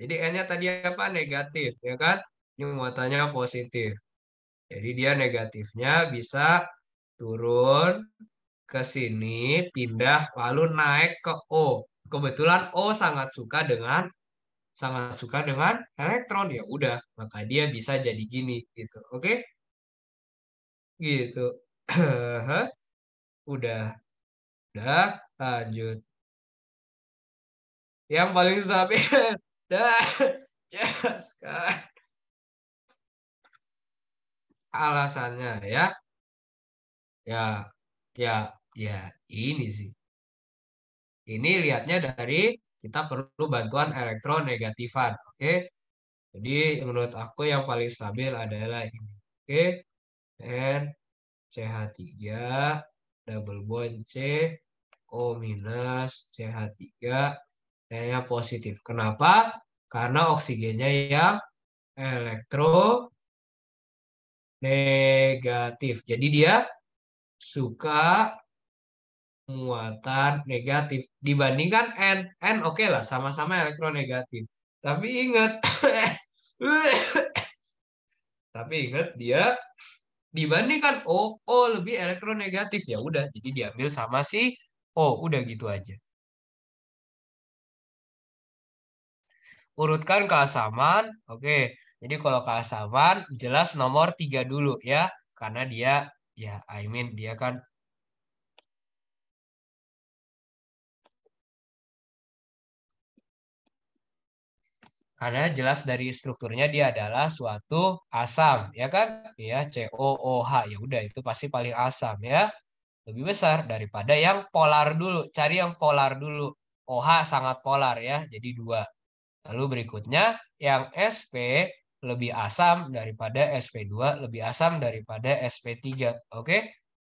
A: Jadi N-nya tadi apa? Negatif ya kan? Ini muatannya positif. Jadi dia negatifnya bisa turun ke sini, pindah, lalu naik ke O. Kebetulan O sangat suka dengan elektron, ya udah, maka dia bisa jadi gini gitu. Oke? Gitu. Udah, udah, lanjut. Yang paling stabil. Dah. Yes, kan. Alasannya ya, ya, ya, ya, ini sih. Ini lihatnya dari kita perlu bantuan elektronegatifan. Oke? Jadi menurut aku yang paling stabil adalah ini. Oke? N CH3 double bond C O minus CH3 yang positif. Kenapa? Karena oksigennya yang elektronegatif. Jadi dia suka muatan negatif dibandingkan N. N oke lah, sama-sama elektronegatif. Tapi ingat, tapi ingat dia dibandingkan O, O lebih elektronegatif, ya udah, jadi diambil sama si O, udah gitu aja. Urutkan keasaman, oke. Jadi kalau keasaman jelas nomor 3 dulu ya, karena dia ya dia kan karena jelas dari strukturnya dia adalah suatu asam, ya kan? Ya, COOH. Ya udah itu pasti paling asam ya. Lebih besar daripada yang polar dulu. Cari yang polar dulu. OH sangat polar ya, jadi dua. Lalu berikutnya yang SP lebih asam daripada SP2, lebih asam daripada SP3. Oke?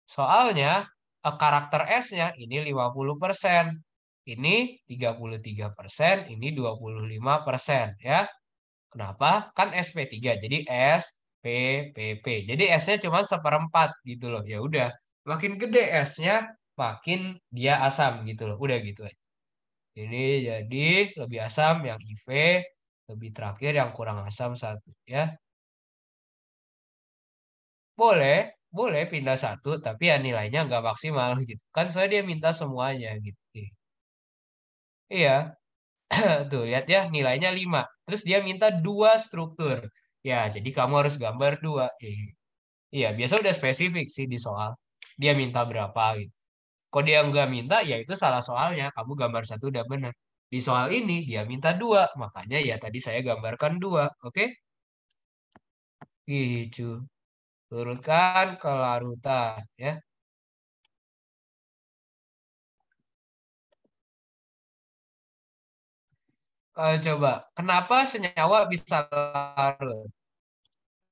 A: Soalnya karakter S-nya ini 50%. Ini 33%, ini 25% ya. Kenapa? Kan SP3, jadi SPPP. Jadi S-nya cuma seperempat gitu loh. Ya udah, makin gede S-nya, makin dia asam gitu loh. Udah gitu aja. Ini jadi lebih asam yang IV, lebih terakhir yang kurang asam satu ya. Boleh, boleh pindah satu, tapi ya nilainya nggak maksimal gitu. Kan soalnya dia minta semuanya gitu. Iya, tuh lihat ya nilainya 5. Terus dia minta dua struktur. Ya, jadi kamu harus gambar dua. Iya, biasa udah spesifik sih di soal. Dia minta berapa gitu. Kalau dia nggak minta, ya itu salah soalnya. Kamu gambar satu udah benar. Di soal ini dia minta dua, makanya ya tadi saya gambarkan dua. Oke? Gitu. Turutkan kelarutan ya. Coba, kenapa senyawa bisa larut?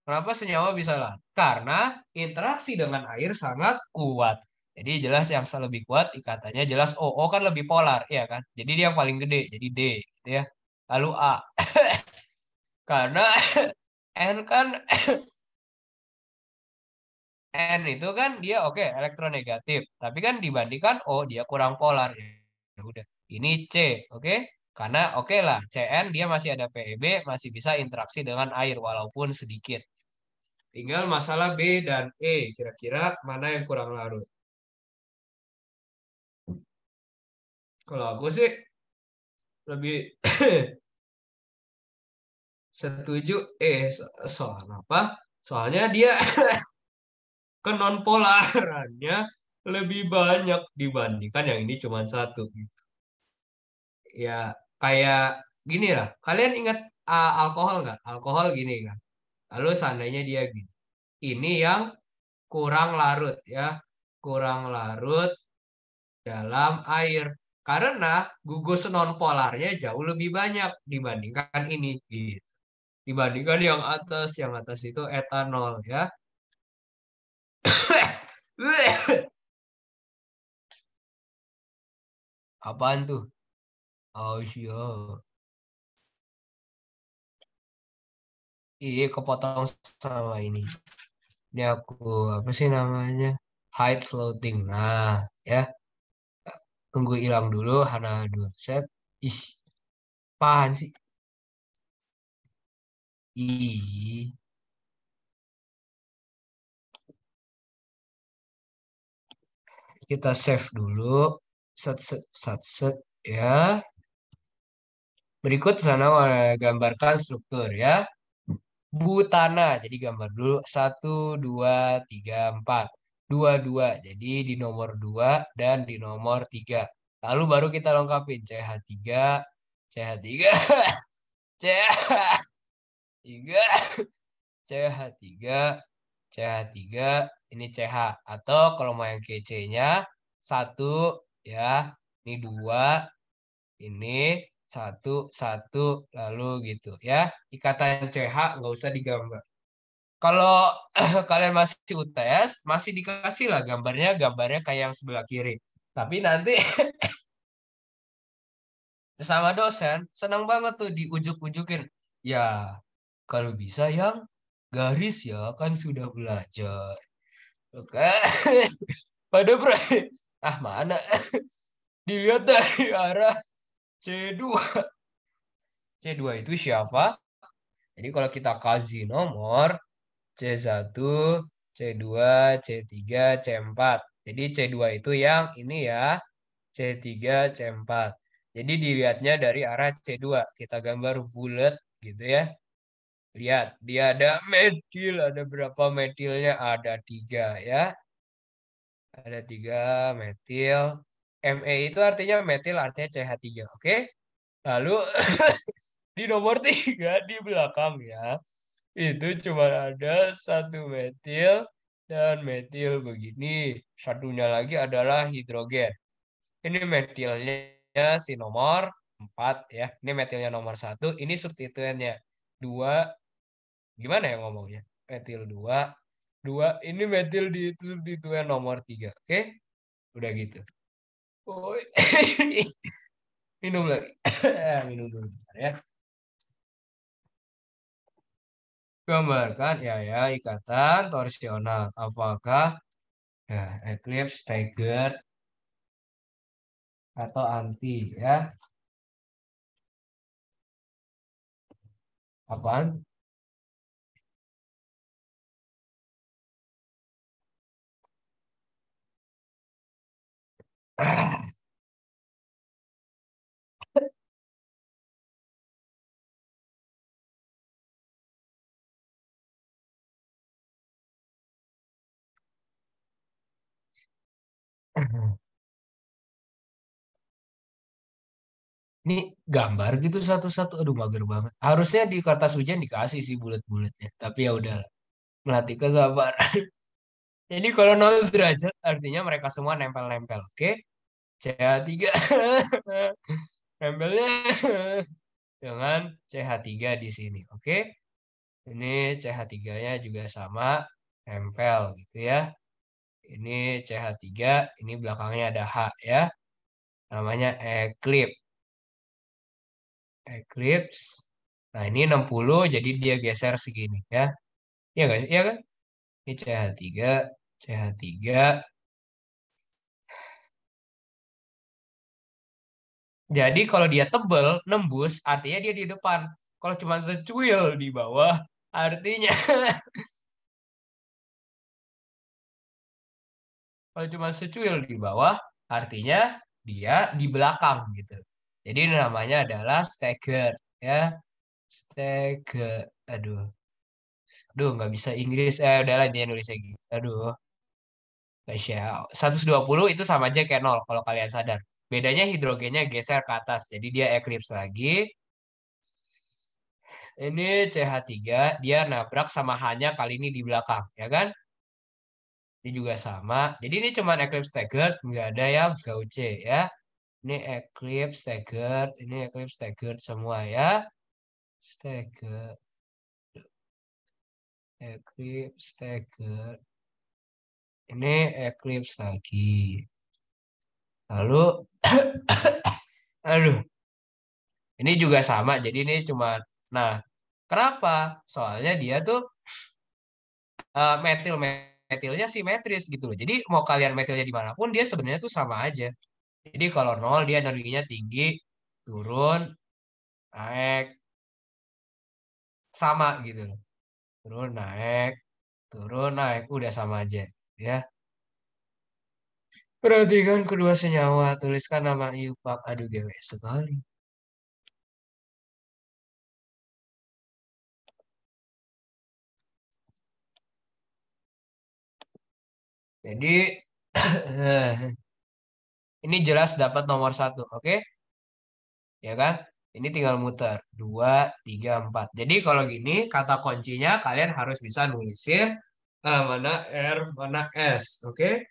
A: Kenapa senyawa bisa larut? Karena interaksi dengan air sangat kuat. Jadi jelas yang lebih kuat ikatannya jelas O. O kan lebih polar, ya kan? Jadi dia yang paling gede, jadi D, gitu ya. Lalu A. Karena N kan N itu kan dia oke elektronegatif, tapi kan dibandingkan O dia kurang polar. Ya udah. Ini C, oke? Karena oke lah, Cn dia masih ada PEB, masih bisa interaksi dengan air walaupun sedikit. Tinggal masalah B dan E, kira-kira mana yang kurang larut? Kalau aku sih lebih setuju soal apa? Soalnya dia ke non polarannya lebih banyak dibandingkan yang ini cuma satu. Ya kayak gini lah. Kalian ingat alkohol nggak? Alkohol gini kan. Lalu seandainya dia gini. Ini yang kurang larut ya. Kurang larut dalam air. Karena gugus nonpolarnya jauh lebih banyak dibandingkan ini. Gitu. Dibandingkan yang atas itu etanol ya. Apaan tuh? Oh iya. Iya kepotong sama ini. Ini aku apa sih namanya? Height floating. Nah, ya. Tunggu hilang dulu. Hana dua set. Ih, apaan sih? I. Kita save dulu. Set, set, set, set, ya. Berikut sana gambarkan struktur ya. Butana. Jadi gambar dulu. Satu, dua, tiga, empat. Dua, dua. Jadi di nomor dua dan di nomor tiga. Lalu baru kita lengkapin. CH3, CH3, CH3, CH3, CH3. Ini CH. Atau kalau mau yang kece-nya, satu ya. Ini dua. Ini satu, satu. Lalu gitu ya. Ikatan CH nggak usah digambar. Kalau kalian masih UTS, masih dikasih lah gambarnya kayak yang sebelah kiri. Tapi nanti sama dosen, senang banget tuh diujuk-ujukin. Ya, kalau bisa yang garis ya, kan sudah belajar. Oke. Pada bro, ah mana? Dilihat dari arah C2. C2 itu siapa? Jadi kalau kita kasih nomor, C1, C2, C3, C4. Jadi C2 itu yang ini ya, C3, C4. Jadi dilihatnya dari arah C2. Kita gambar bulat gitu ya. Lihat, dia ada metil. Ada berapa metilnya? Ada tiga ya. Ada tiga metil. Me itu artinya metil, artinya CH3. Oke? Lalu di nomor tiga di belakang ya. Itu cuma ada satu metil dan metil begini. Satunya lagi adalah hidrogen. Ini metilnya si nomor 4 ya. Ini metilnya nomor satu. Ini substituennya. Dua, gimana ya ngomongnya? Metil dua. Dua, ini metil di substituen nomor tiga. Oke? Udah gitu. Oh, minum lagi. Minum dulu bentar ya. Gambarkan ya ikatan torsional. Apakah ya, eclipse, staggered, atau anti ya? Apaan? Ini gambar gitu satu-satu. Aduh, mager banget. Harusnya di kertas ujian dikasih sih bulat-bulatnya. Tapi ya udah, melatih kesabaran. Ini kalau 0 derajat artinya mereka semua nempel-nempel. Oke? CH3 nempelnya dengan CH3 di sini. Oke? Ini CH3-nya juga sama nempel gitu ya. Ini CH3, ini belakangnya ada H ya. Namanya eclipse. Eclipse. Nah, ini 60 jadi dia geser segini ya. Iya nggak sih? Iya kan? Ini CH3, CH3. Jadi kalau dia tebel, nembus, artinya dia di depan. Kalau cuma secuil di bawah, artinya kalau cuma secuil di bawah, artinya dia di belakang gitu. Jadi namanya adalah stagger ya. Stagger. Aduh, nggak bisa Inggris. Udahlah dia nulisnya gitu. Aduh, spesial. 120 itu sama aja kayak nol kalau kalian sadar. Bedanya hidrogennya geser ke atas. Jadi dia eclipse lagi. Ini CH3, dia nabrak sama hanya kali ini di belakang, ya kan? Ini juga sama. Jadi ini cuma eclipse staggered, nggak ada yang gauge ya. Ini eclipse staggered, ini eclipse staggered semua ya. Staggered, eclipse staggered. Ini eclipse lagi. Lalu, aduh, ini juga sama. Jadi ini cuma, nah, kenapa? Soalnya dia tuh metilnya simetris gitu loh. Jadi mau kalian metilnya dimanapun dia sebenarnya tuh sama aja. Jadi kalau nol dia energinya tinggi, turun, naik. sama gitu loh. Turun naik, udah sama aja ya. Perhatikan kedua senyawa, tuliskan nama Iupak. Aduh, GW sekali. Jadi, ini jelas dapat nomor satu, oke? Ya kan? Ini tinggal muter. Dua, tiga, empat. Jadi kalau gini, kata kuncinya kalian harus bisa nulisin mana R, mana S, oke?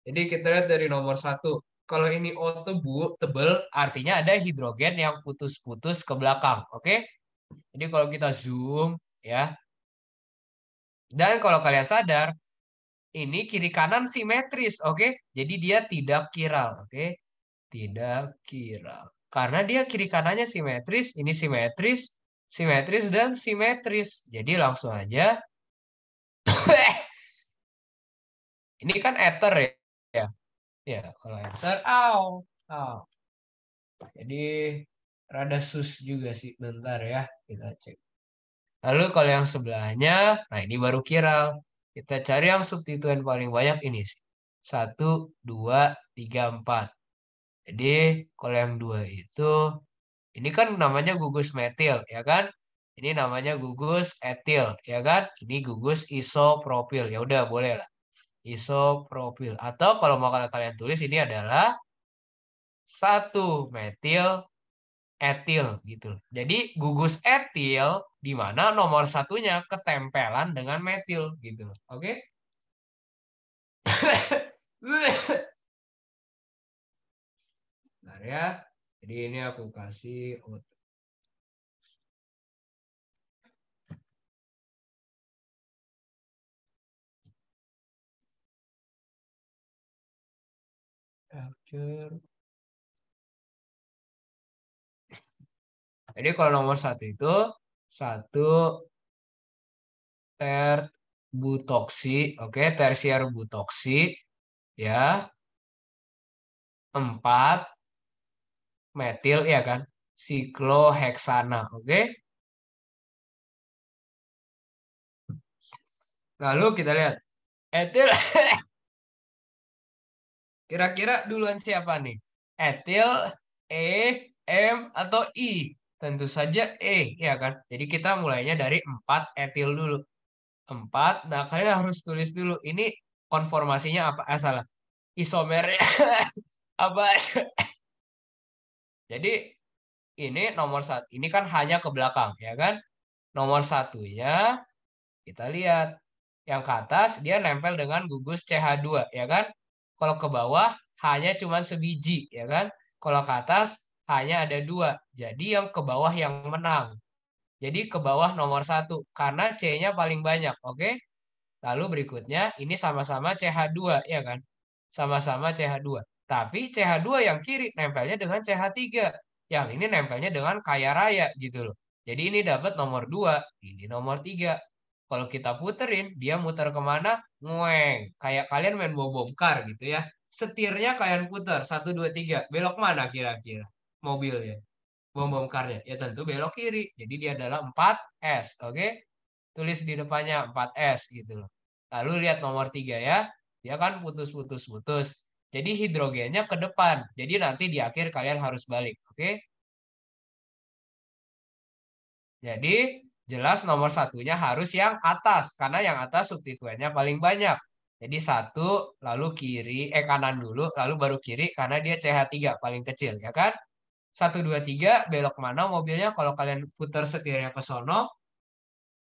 A: Jadi kita lihat dari nomor satu. Kalau ini O tebel, artinya ada hidrogen yang putus-putus ke belakang, oke? Jadi kalau kita zoom, ya. Dan kalau kalian sadar, ini kiri kanan simetris, oke? Jadi dia tidak kiral, oke? Tidak kiral. Karena dia kiri kanannya simetris, ini simetris, simetris dan simetris. Jadi langsung aja. Ini kan ether ya. Ya, ya kalau ether, aw. Jadi rada sus juga sih, bentar ya. Kita cek. Lalu kalau yang sebelahnya, nah ini baru kiral. Kita cari yang substituen paling banyak ini sih. Satu, dua, tiga, empat. Jadi kalau yang dua itu, ini kan namanya gugus metil, ya kan? Ini namanya gugus etil, ya kan? Ini gugus isopropil. Ya udah, boleh lah. Isopropil. Atau kalau mau kalian tulis ini adalah satu metil etil gitu. Jadi gugus etil di mana nomor satunya ketempelan dengan metil gitu. Oke? Bentar ya. Jadi ini aku kasih capture. Jadi kalau nomor satu itu satu ter butoksi, oke, tersier butoksi, ya, empat metil, ya kan, sikloheksana, oke. Lalu kita lihat etil, kira-kira duluan siapa nih? Etil, E, M, atau I? Tentu saja E, ya kan? Jadi kita mulainya dari 4 etil dulu. 4, nah kalian harus tulis dulu. Ini konformasinya apa? Salah. Isomernya apa? Jadi ini nomor satu. Ini kan hanya ke belakang, ya kan? Nomor satunya kita lihat. Yang ke atas dia nempel dengan gugus CH2, ya kan? Kalau ke bawah hanya cuma sebiji, ya kan? Kalau ke atas hanya ada dua. Jadi yang ke bawah yang menang. Jadi ke bawah nomor satu karena C-nya paling banyak, oke? Lalu berikutnya ini sama-sama CH2, ya kan? Sama-sama CH2. Tapi CH2 yang kiri nempelnya dengan CH3. Yang ini nempelnya dengan kaya raya gitu loh. Jadi ini dapat nomor 2, ini nomor 3. Kalau kita puterin, dia muter kemana? Ngueng. Kayak kalian main bom bongkar gitu ya. Setirnya kalian putar, satu, dua, tiga. Belok mana kira-kira mobilnya? Bom bongkarnya. Ya tentu belok kiri. Jadi dia adalah 4S. Oke? Tulis di depannya 4S gitu loh. Lalu lihat nomor 3 ya. Dia kan putus-putus-putus. Jadi hidrogennya ke depan. Jadi nanti di akhir kalian harus balik. Oke? Jadi jelas nomor satunya harus yang atas. Karena yang atas substituennya paling banyak. Jadi satu, lalu kiri, kanan dulu, lalu baru kiri karena dia CH3 paling kecil, ya kan? Satu, dua, tiga, belok mana mobilnya? Kalau kalian putar setirnya ke sono,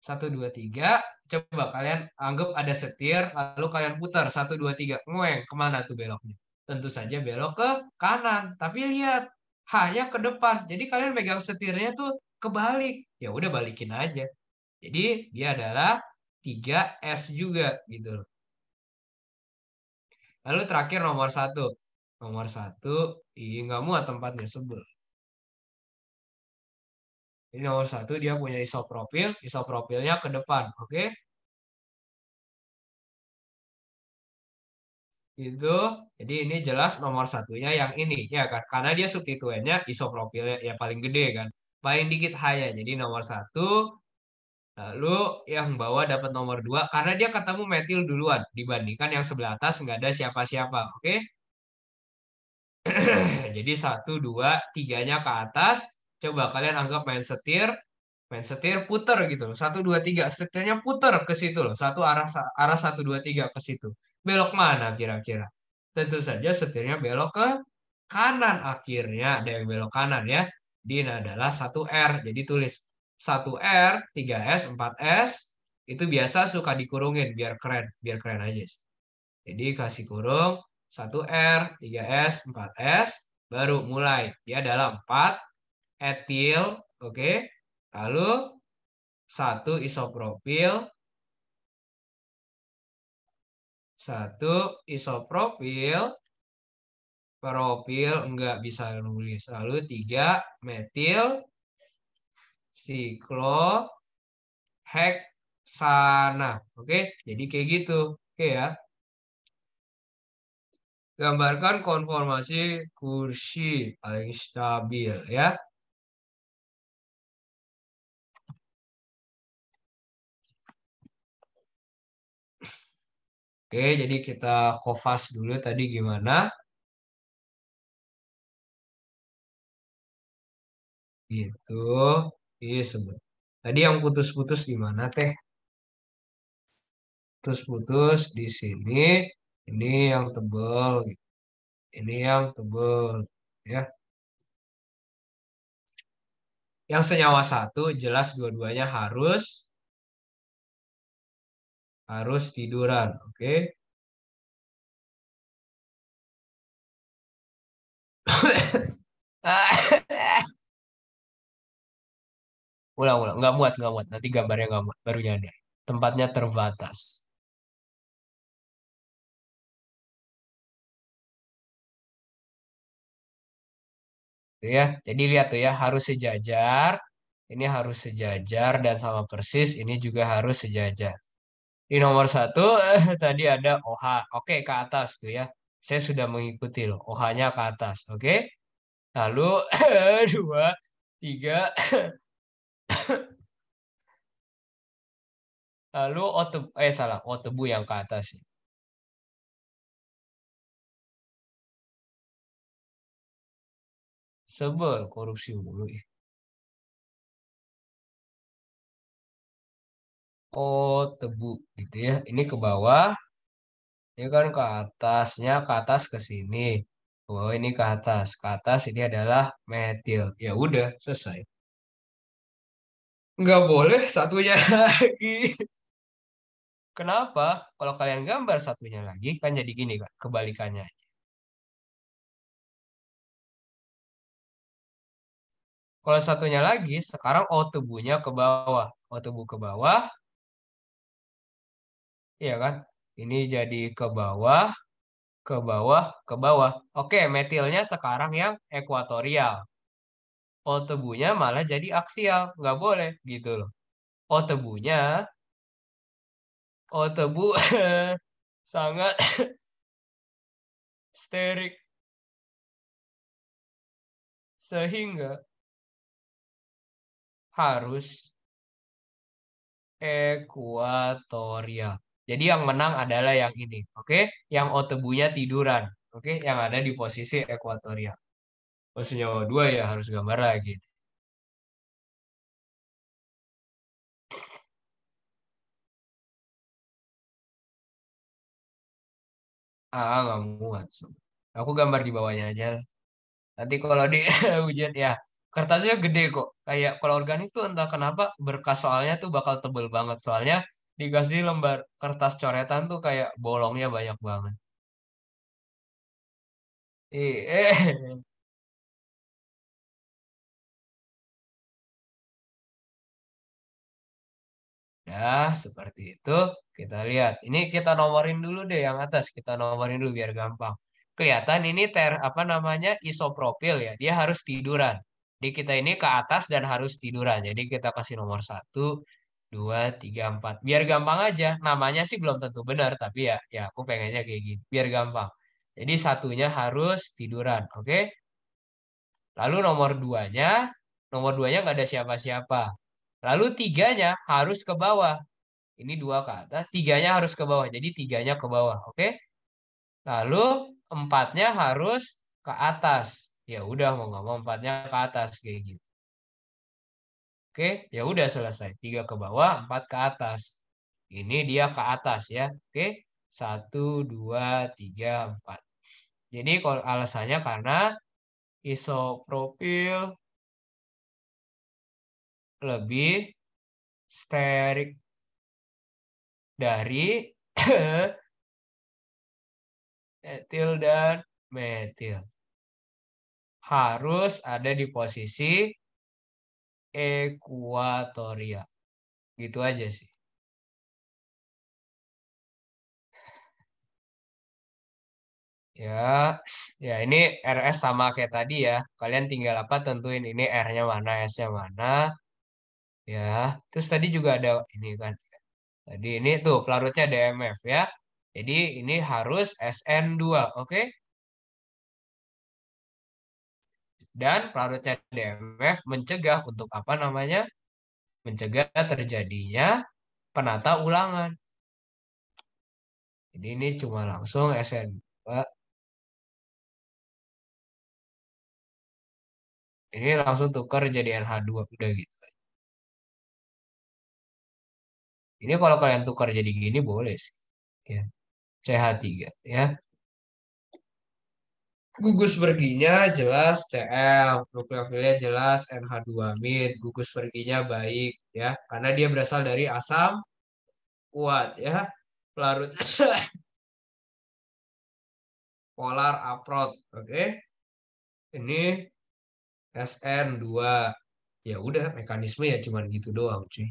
A: satu, dua, tiga, coba kalian anggap ada setir, lalu kalian putar, satu, dua, tiga, ngueng, kemana tuh beloknya? Tentu saja belok ke kanan, tapi lihat, hanya ke depan. Jadi kalian pegang setirnya tuh kebalik. Ya udah balikin aja. Jadi dia adalah 3S juga gitu loh. Lalu terakhir nomor satu. Nomor satu, ih nggak muat tempatnya sebel. Ini nomor satu dia punya isopropil, isopropilnya ke depan, oke? Itu, jadi ini jelas nomor satunya yang ini, ya kan? Karena dia substituennya isopropilnya ya paling gede kan, paling dikit hanya. Jadi nomor satu Lalu yang bawah dapat nomor 2 karena dia ketemu metil duluan dibandingkan yang sebelah atas nggak ada siapa-siapa. Oke? Jadi satu, dua, tiganya ke atas. Coba kalian anggap main setir puter gitu loh. Satu, dua, tiga, setirnya puter ke situ loh. Satu arah arah satu, dua, tiga ke situ. Belok mana kira-kira? Tentu saja setirnya belok ke kanan. Akhirnya ada yang belok kanan ya. Ini adalah satu R. Jadi tulis satu R, 3S, 4S. Itu biasa suka dikurungin biar keren aja. Jadi kasih kurung satu R, 3S, 4S, baru mulai. Dia adalah 4 etil, oke. Lalu satu isopropil, satu isopropil, propil enggak bisa nulis. Lalu 3 metil sikloheksana. Oke, jadi kayak gitu. Oke ya. Gambarkan konformasi kursi paling stabil ya. Oke, jadi kita kofas dulu tadi gimana? Gitu. Iya, sebut. Tadi yang putus-putus di mana teh? Putus-putus di sini. Ini yang tebel. Ini yang tebel. Ya. Yang senyawa satu jelas dua-duanya harus tiduran. Oke. Ulang-ulang. Nggak muat. Nanti gambarnya nggak muat. Baru nyadar. Tempatnya terbatas. Tuh ya. Jadi lihat tuh ya, harus sejajar. Ini harus sejajar dan sama persis. Ini juga harus sejajar. Di nomor satu tadi ada OH. Oke, ke atas tuh ya. Saya sudah mengikuti loh. OH-nya ke atas. Oke. Lalu dua, tiga. Lalu salah. O tebu yang ke atas. Sebel korupsi mulu ya. O tebu gitu ya. Ini ke bawah. Ini kan ke atasnya ke atas ke sini. Oh ini ke atas. Ke atas ini adalah metil. Ya udah selesai. Nggak boleh satunya lagi. Kenapa? Kalau kalian gambar satunya lagi, kan jadi gini, Kak, kebalikannya. Kalau satunya lagi, sekarang O tubuhnya ke bawah. O tubuh ke bawah, ya kan? Ini jadi ke bawah, ke bawah, ke bawah. Oke, metilnya sekarang yang ekuatorial. O tubuhnya malah jadi aksial. Nggak boleh, gitu loh. O tubuhnya, O tebu sangat sterik. Sehingga harus ekuatorial. Jadi yang menang adalah yang ini, oke? Yang O tebunya tiduran, oke? Yang ada di posisi ekuatorial. Posisi nyawa dua ya harus gambar lagi. Nggak muat. Aku gambar di bawahnya aja lah. Nanti kalau di ujian ya kertasnya gede kok. Kayak kalau organik tuh entah kenapa berkas soalnya tuh bakal tebel banget. Soalnya dikasih lembar kertas coretan tuh kayak bolongnya banyak banget. Nah, seperti itu. Kita lihat. Ini kita nomorin dulu deh yang atas. Kita nomorin dulu biar gampang. Kelihatan ini apa namanya isopropil ya. Dia harus tiduran. Di kita ini ke atas dan harus tiduran. Jadi kita kasih nomor satu, dua, tiga, empat. Biar gampang aja. Namanya sih belum tentu benar, tapi ya aku pengennya kayak gini. Biar gampang. Jadi satunya harus tiduran, oke? Lalu nomor duanya nggak ada siapa-siapa. Lalu tiganya harus ke bawah. Ini dua ke atas, tiganya harus ke bawah. Jadi tiganya ke bawah, oke? Lalu empatnya harus ke atas. Ya udah mau nggak mau empatnya ke atas kayak gitu. Oke, ya udah selesai. Tiga ke bawah, empat ke atas. Ini dia ke atas ya. Oke, satu, dua, tiga, empat. Jadi kalau alasannya karena isopropil lebih sterik dari etil dan metil. Harus ada di posisi ekuatorial. Gitu aja sih. Ya, ya ini RS sama kayak tadi ya. Kalian tinggal apa tentuin ini R-nya mana, S-nya mana. Ya, terus tadi juga ada ini kan. Tadi ini tuh pelarutnya DMF ya. Jadi ini harus SN2, oke? Dan pelarutnya DMF mencegah untuk apa namanya? Mencegah terjadinya penata ulangan. Jadi ini cuma langsung SN2. Ini langsung tukar jadi NH2 udah gitu. Ini kalau kalian tukar jadi gini boleh sih. Ya, CH3 ya. Gugus perginya jelas Cl, nukleofilnya jelas NH2-. Gugus perginya baik ya, karena dia berasal dari asam kuat ya. Pelarut polar aprot, oke. Ini SN2. Ya udah mekanisme ya cuman gitu doang, cuy.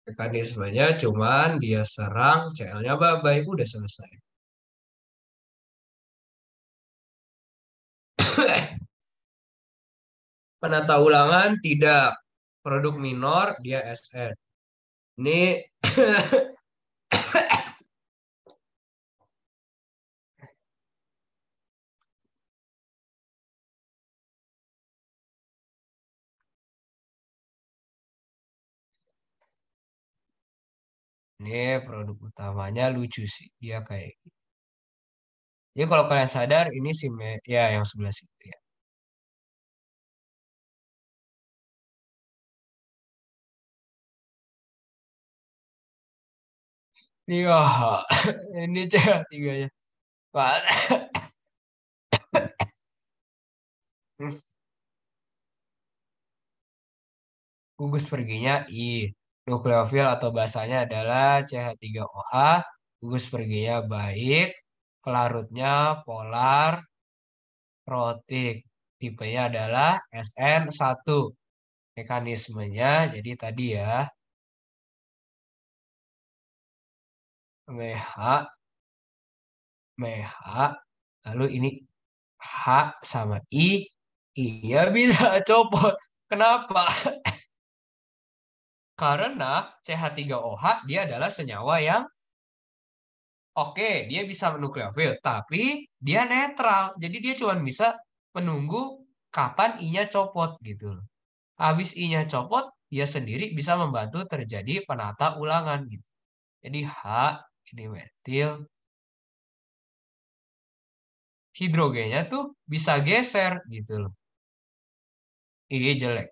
A: Mekanismenya cuman dia serang Cl-nya baik udah selesai. Penata ulangan tidak. Produk minor dia SN. Ini ini produk utamanya lucu sih. Dia kayak gitu. Jadi kalau kalian sadar ini ya yang sebelah situ ya. Iya, ini CH3-nya. Pak. Gugus perginya I. Nukleofil atau basanya adalah CH3OH. Gugus perginya baik. Pelarutnya polar protik. Tipenya adalah SN1. Mekanismenya jadi tadi ya. MH, MH. Lalu ini H sama I. Iya bisa copot. Kenapa? Karena CH3OH dia adalah senyawa yang oke, dia bisa nukleofil, tapi dia netral. Jadi dia cuma bisa menunggu kapan I-nya copot gitu loh. Habis I-nya copot, dia sendiri bisa membantu terjadi penata ulangan gitu. Jadi H ini metil, hidrogennya tuh bisa geser gitu loh. I jelek.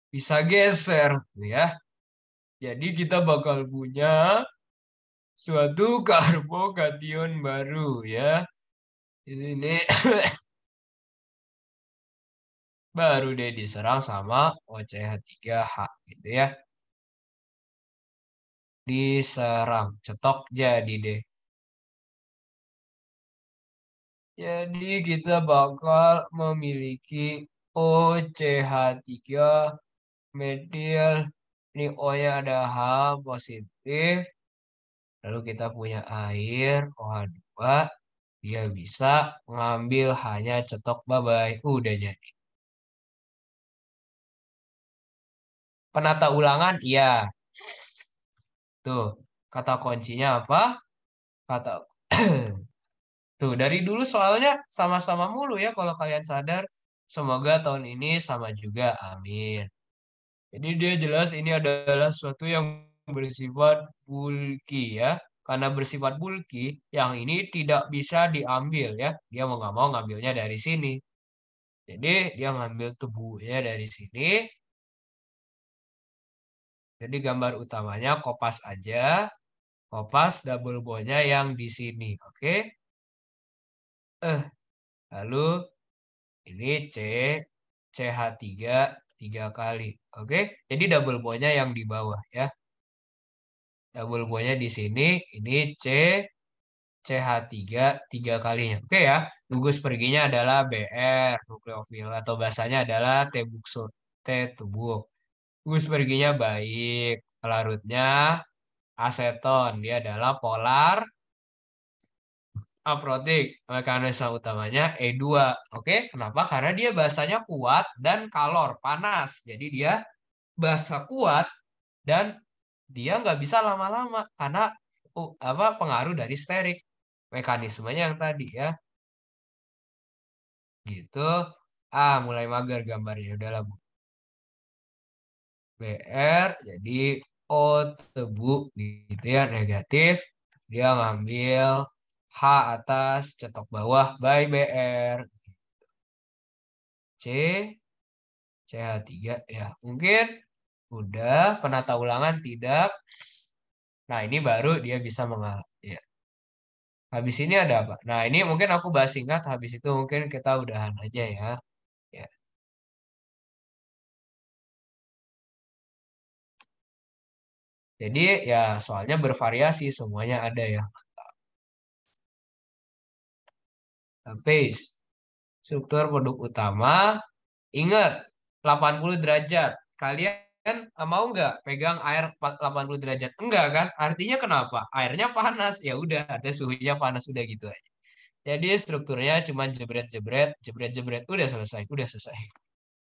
A: Bisa geser tuh ya. Jadi kita bakal punya suatu karbokation baru ya. Di sini baru deh diserang sama OCH3H gitu ya. Diserang, cetok jadi deh. Jadi kita bakal memiliki OCH3 metil. Ini O-nya ada H positif. Lalu kita punya air OH2 dia bisa ngambil hanya cetok babai. Udah jadi. Penata ulangan, iya. Tuh, kata kuncinya apa? Kata tuh dari dulu soalnya sama-sama mulu ya kalau kalian sadar. Semoga tahun ini sama juga. Amin. Jadi dia jelas ini adalah sesuatu yang bersifat bulky ya. Karena bersifat bulky, yang ini tidak bisa diambil ya. Dia mau nggak mau ngambilnya dari sini. Jadi dia ngambil tubuhnya dari sini. Jadi gambar utamanya kopas aja. Kopas double bondnya yang di sini. Oke. Lalu ini CH3 kali. Oke. Jadi double bondnya yang di bawah ya. Double bondnya di sini. Ini CH3 kalinya. Oke ya. Gugus perginya adalah Br, nukleofil. Atau bahasanya adalah T buksut. T tubuk. Gugus perginya baik. Pelarutnya aseton. Dia adalah polar aprotik. Mekanisme utamanya E2. Oke, kenapa? Karena dia basanya kuat dan kalor, panas. Jadi dia basa kuat dan dia nggak bisa lama-lama karena apa pengaruh dari sterik. Mekanismenya yang tadi ya. Gitu. Mulai mager gambarnya. Udahlah, Bu. BR jadi O tebu gitu ya, negatif. Dia ngambil H atas, cetok bawah by BR. C, CH3 ya. Mungkin udah penata ulangan tidak. Nah, ini baru dia bisa mengalah. Ya. Habis ini ada apa? Nah, ini mungkin aku bahas singkat. Habis itu mungkin kita udahan aja ya. Ya. Jadi ya soalnya bervariasi semuanya ada ya. Phase. Struktur produk utama. Ingat 80 derajat. Kalian mau nggak pegang air 80 derajat? Enggak kan? Artinya kenapa? Airnya panas. Ya udah, artinya suhunya panas udah gitu aja. Jadi strukturnya cuma jebret-jebret, jebret-jebret, udah selesai, udah selesai.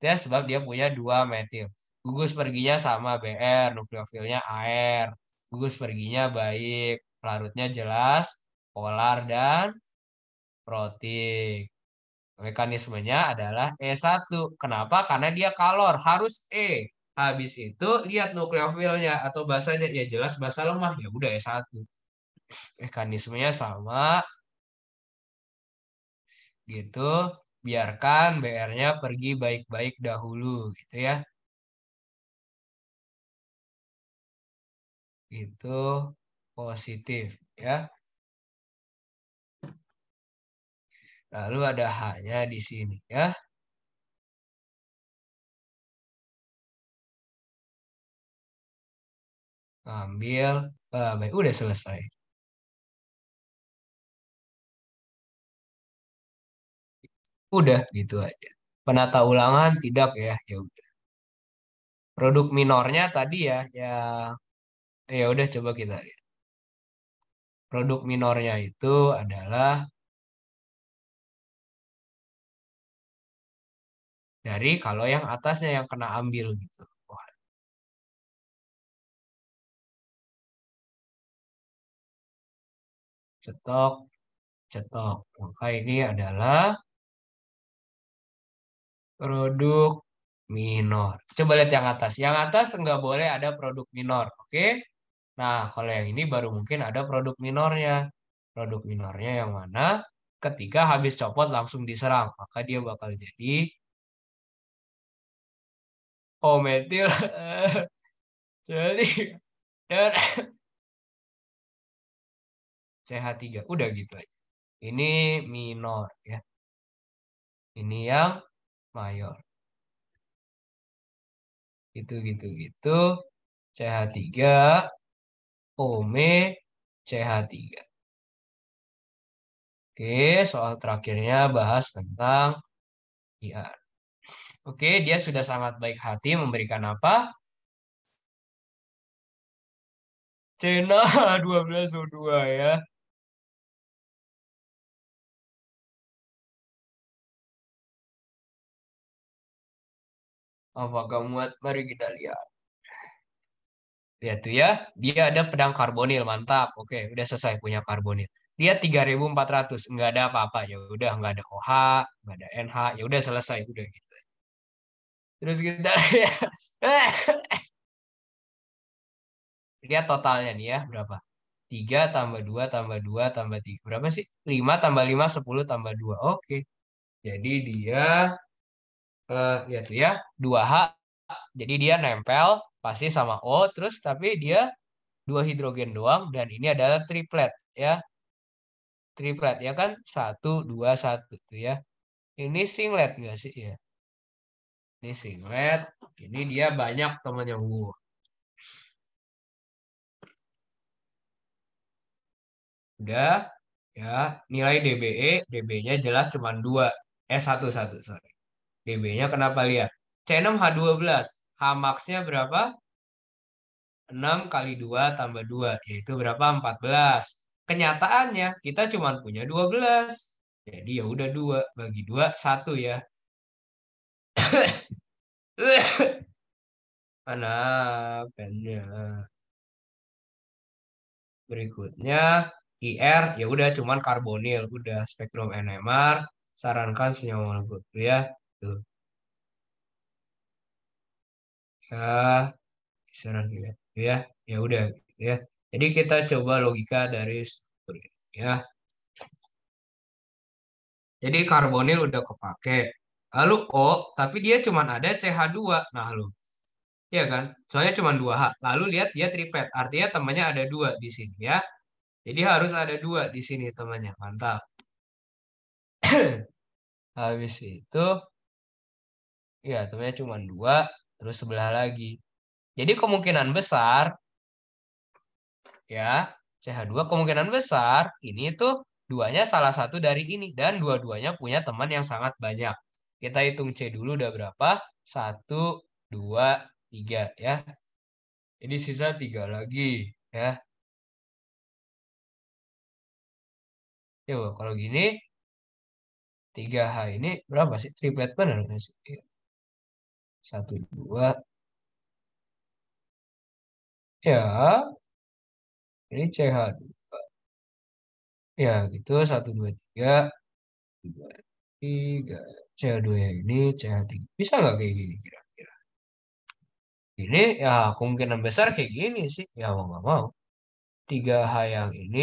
A: Ya, sebab dia punya dua metil. Gugus perginya sama Br, nukleofilnya air. Gugus perginya baik, larutnya jelas, polar dan protik. Mekanismenya adalah E1. Kenapa? Karena dia kalor, harus E. Habis itu lihat nukleofilnya atau basanya, ya jelas basa lemah, ya udah E1. Mekanismenya sama gitu. Biarkan BR-nya pergi baik-baik dahulu gitu ya. Itu positif ya. Lalu ada H-nya di sini ya. Ambil, baik udah selesai. Udah gitu aja. Penata ulangan tidak ya. Ya udah. Produk minornya tadi ya, ya udah coba kita lihat. Produk minornya itu adalah dari kalau yang atasnya yang kena ambil gitu. Wah, cetok, cetok. Maka ini adalah produk minor. Coba lihat yang atas. Yang atas nggak boleh ada produk minor. Oke? Nah, kalau yang ini baru mungkin ada produk minornya. Produk minornya yang mana? Ketika habis copot langsung diserang. Maka dia bakal jadi O metil. Jadi dan CH3. Udah gitu aja. Ini minor ya. Ini yang mayor. Gitu gitu gitu. CH3 Ome CH3. Oke, soal terakhirnya bahas tentang IR. Oke, dia sudah sangat baik hati memberikan apa? Cena 12O2 ya. Apakah muat? Mari kita lihat. Lihat tuh ya, dia ada pedang karbonil, mantap. Oke, udah selesai punya karbonil. Dia 3.400, nggak ada apa-apa. Ya udah, nggak ada OH, nggak ada NH, ya udah selesai, udah gitu. Terus kita lihat totalnya nih ya, berapa? 3 tambah 2 tambah 2 tambah 3. Berapa sih? 5 tambah 5, 10 tambah 2. Oke. Jadi dia, lihat tuh ya, 2H. Jadi dia nempel pasti sama O, terus tapi dia dua hidrogen doang, dan ini adalah triplet ya. Triplet ya kan? Satu, dua, satu tuh ya. Ini singlet nggak sih? Ya. Ini singlet. Ini dia banyak temannya. Udah ya, nilai DBE, DB-nya jelas cuma 2. Satu satu sorry. DB-nya kenapa lihat? C6H12. H max-nya berapa? 6 kali 2 tambah 2, yaitu berapa? 14. Kenyataannya kita cuma punya 12. Jadi ya udah 2 bagi 2 1 ya. Mana pennya? Berikutnya IR ya udah cuman karbonil, udah spektrum NMR, sarankan senyawa molekul ya. Tuh. Ya, saran gitu ya. Ya udah gitu ya. Jadi kita coba logika dari struktur ini ya. Jadi karbonil udah kepake. Lalu O, tapi dia cuma ada CH2. Nah, lu, ya kan? Soalnya cuma 2H. Lalu lihat dia triplet, artinya temannya ada 2 di sini ya. Jadi harus ada 2 di sini temannya. Mantap. Habis itu, ya temannya cuma 2, terus sebelah lagi. Jadi kemungkinan besar, ya, CH2 kemungkinan besar, ini tuh duanya salah satu dari ini. Dan dua-duanya punya teman yang sangat banyak. Kita hitung C dulu udah berapa. Satu, dua, tiga ya. Ini sisa 3 lagi ya. Yuk, kalau gini 3H ini berapa sih? Triplet benar nggak sih? Iya. Satu, dua. Ya, ini CH. Ya, gitu. Satu, dua, tiga. Dua, tiga. CH2 yang ini, CH3. Bisa nggak kayak gini kira-kira? Ini ya kemungkinan besar kayak gini sih. Ya mau nggak mau. 3H yang ini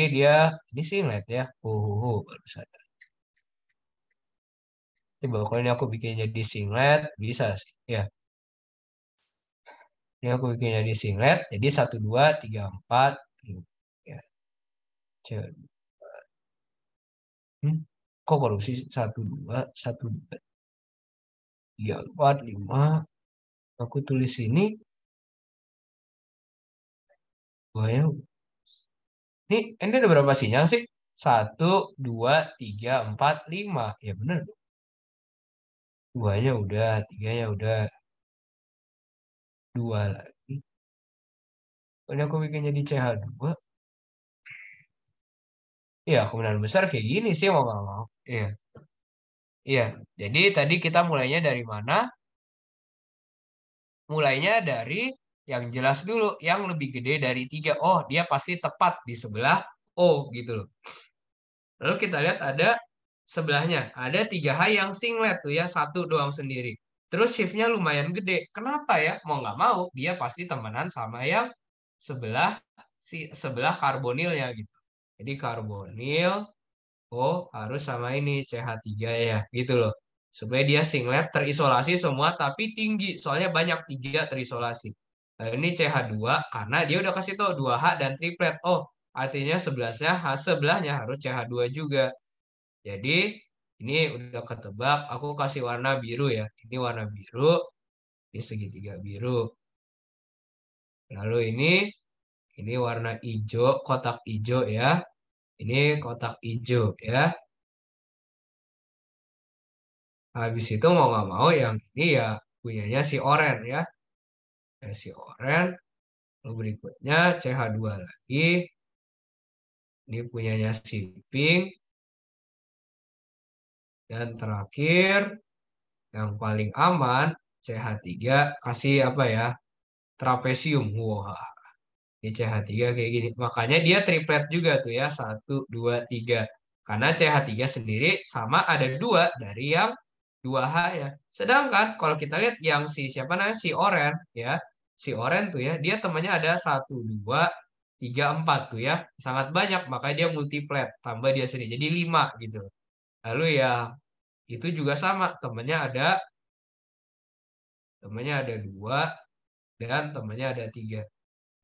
A: ini singlet ya. Baru sadar. Coba kalau ini aku bikin jadi singlet, bisa sih. Ya, ini aku bikin jadi singlet. Jadi satu, dua, tiga, empat. Ya, C- hmm, kok korupsi satu, dua, satu, dua, tiga, empat, lima. Aku tulis ini, buahnya. Ini ada berapa sinyal sih? Satu, dua, tiga, empat, lima. Ya bener. Duanya udah, tiganya udah, dua lagi. Ini aku bikin jadi CH2. Iya, kemungkinan besar kayak gini sih mau nggak mau. Iya, iya. Jadi tadi kita mulainya dari mana? Mulainya dari yang jelas dulu, yang lebih gede dari tiga. Oh, dia pasti tepat di sebelah O gitu loh. Lalu kita lihat ada sebelahnya, ada 3H yang singlet tuh ya, satu doang sendiri. Terus shiftnya lumayan gede. Kenapa ya? Mau nggak mau, dia pasti temenan sama yang sebelah sebelah karbonilnya gitu. Jadi karbonil O harus sama ini CH3 ya, gitu loh. Supaya dia singlet terisolasi semua tapi tinggi. Soalnya banyak 3 terisolasi. Nah, ini CH2 karena dia udah kasih tuh 2H dan triplet. Oh, artinya sebelahnya harus CH2 juga. Jadi ini udah ketebak. Aku kasih warna biru ya. Ini warna biru. Ini segitiga biru. Lalu ini warna hijau, kotak hijau ya. Ini kotak hijau ya. Habis itu mau nggak mau yang ini ya punyanya si Oren ya. Si Oren. Lalu berikutnya CH2 lagi. Ini punyanya si Pink. Dan terakhir yang paling aman CH3 kasih apa ya? Trapesium. Wah, di CH3 kayak gini. Makanya dia triplet juga tuh ya. Satu, dua, tiga. Karena CH3 sendiri sama ada dua dari yang 2H ya. Sedangkan kalau kita lihat yang si siapa namanya si oren ya. Si oren tuh ya, dia temannya ada satu, dua, tiga, empat tuh ya. Sangat banyak, makanya dia multiplet. Tambah dia sendiri. Jadi 5 gitu. Lalu ya itu juga sama. Temannya ada dua dan temannya ada tiga.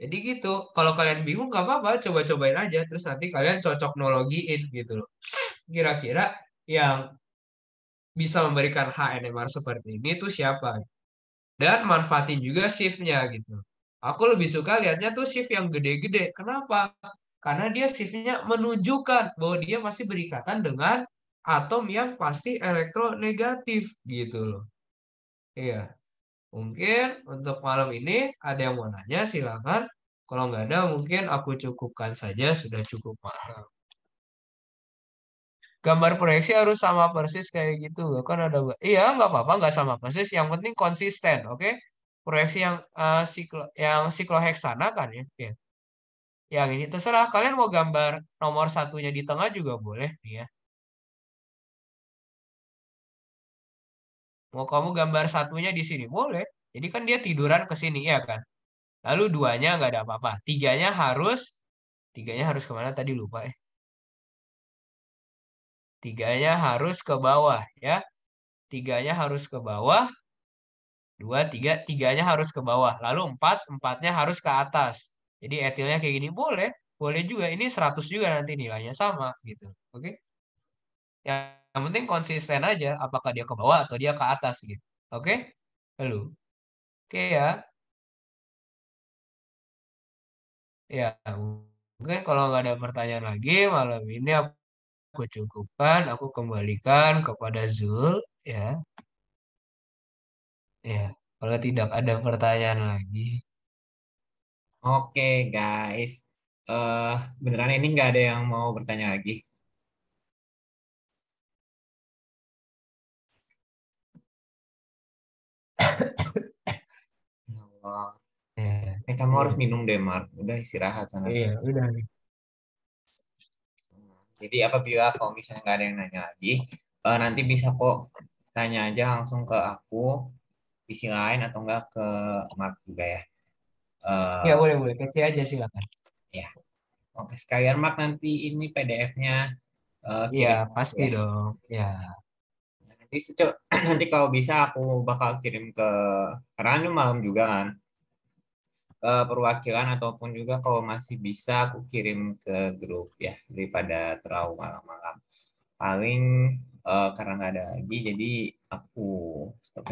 A: Jadi gitu, kalau kalian bingung nggak apa-apa, coba-cobain aja. Terus nanti kalian cocok nologiin gitu loh. Kira-kira yang bisa memberikan HNMR seperti ini tuh siapa? Dan manfaatin juga shiftnya gitu. Aku lebih suka lihatnya tuh shift yang gede-gede. Kenapa? Karena dia shiftnya menunjukkan bahwa dia masih berikatan dengan atom yang pasti elektronegatif gitu loh. Iya, mungkin untuk malam ini ada yang mau nanya, silakan. Kalau nggak ada, mungkin aku cukupkan saja, sudah cukup malam. Gambar proyeksi harus sama persis kayak gitu. Kan ada, iya nggak apa-apa, nggak sama persis. Yang penting konsisten, oke? Proyeksi yang sikloheksana kan ya. Ya. Yang ini terserah kalian mau gambar nomor satunya di tengah juga boleh nih ya. Mau kamu gambar satunya di sini boleh. Jadi kan dia tiduran ke sini ya kan. Lalu duanya nggak ada apa-apa. Tiganya harus kemana tadi lupa ya. Tiganya harus ke bawah ya. Tiganya harus ke bawah. Dua, tiga, tiganya harus ke bawah. Lalu empatnya harus ke atas. Jadi etilnya kayak gini. Boleh. Boleh juga. Ini 100 juga nanti nilainya sama gitu. Oke. Yang penting konsisten aja. Apakah dia ke bawah atau dia ke atas gitu. Oke. Lalu. Oke ya. Ya. Mungkin kalau nggak ada pertanyaan lagi malam ini aku cukupkan. Aku kembalikan kepada Zul. Ya. Ya. Kalau tidak ada pertanyaan lagi.
B: Oke guys, eh beneran ini nggak ada yang mau bertanya lagi. Ya Allah.
A: Ya.
B: Kamu harus
A: Ya.
B: minum deh, Mark. Udah istirahat sana.
A: Iya, udah.
B: Jadi apabila kalau misalnya nggak ada yang nanya lagi, nanti bisa kok tanya aja langsung ke aku, visi lain atau enggak ke Mark juga ya.
A: Ya,
B: Eh
A: boleh, boleh. Kece aja silakan.
B: ya, oke sekalian Mark nanti ini PDF-nya
A: Iya,
B: kirim ke aku
A: pasti
B: ya.
A: dong. Ya,
B: Nanti nanti kalau bisa aku bakal kirim ke karena ini malam juga kan. Perwakilan ataupun juga kalau masih bisa aku kirim ke grup ya daripada terlalu malam-malam. Paling karena nggak ada lagi jadi aku stop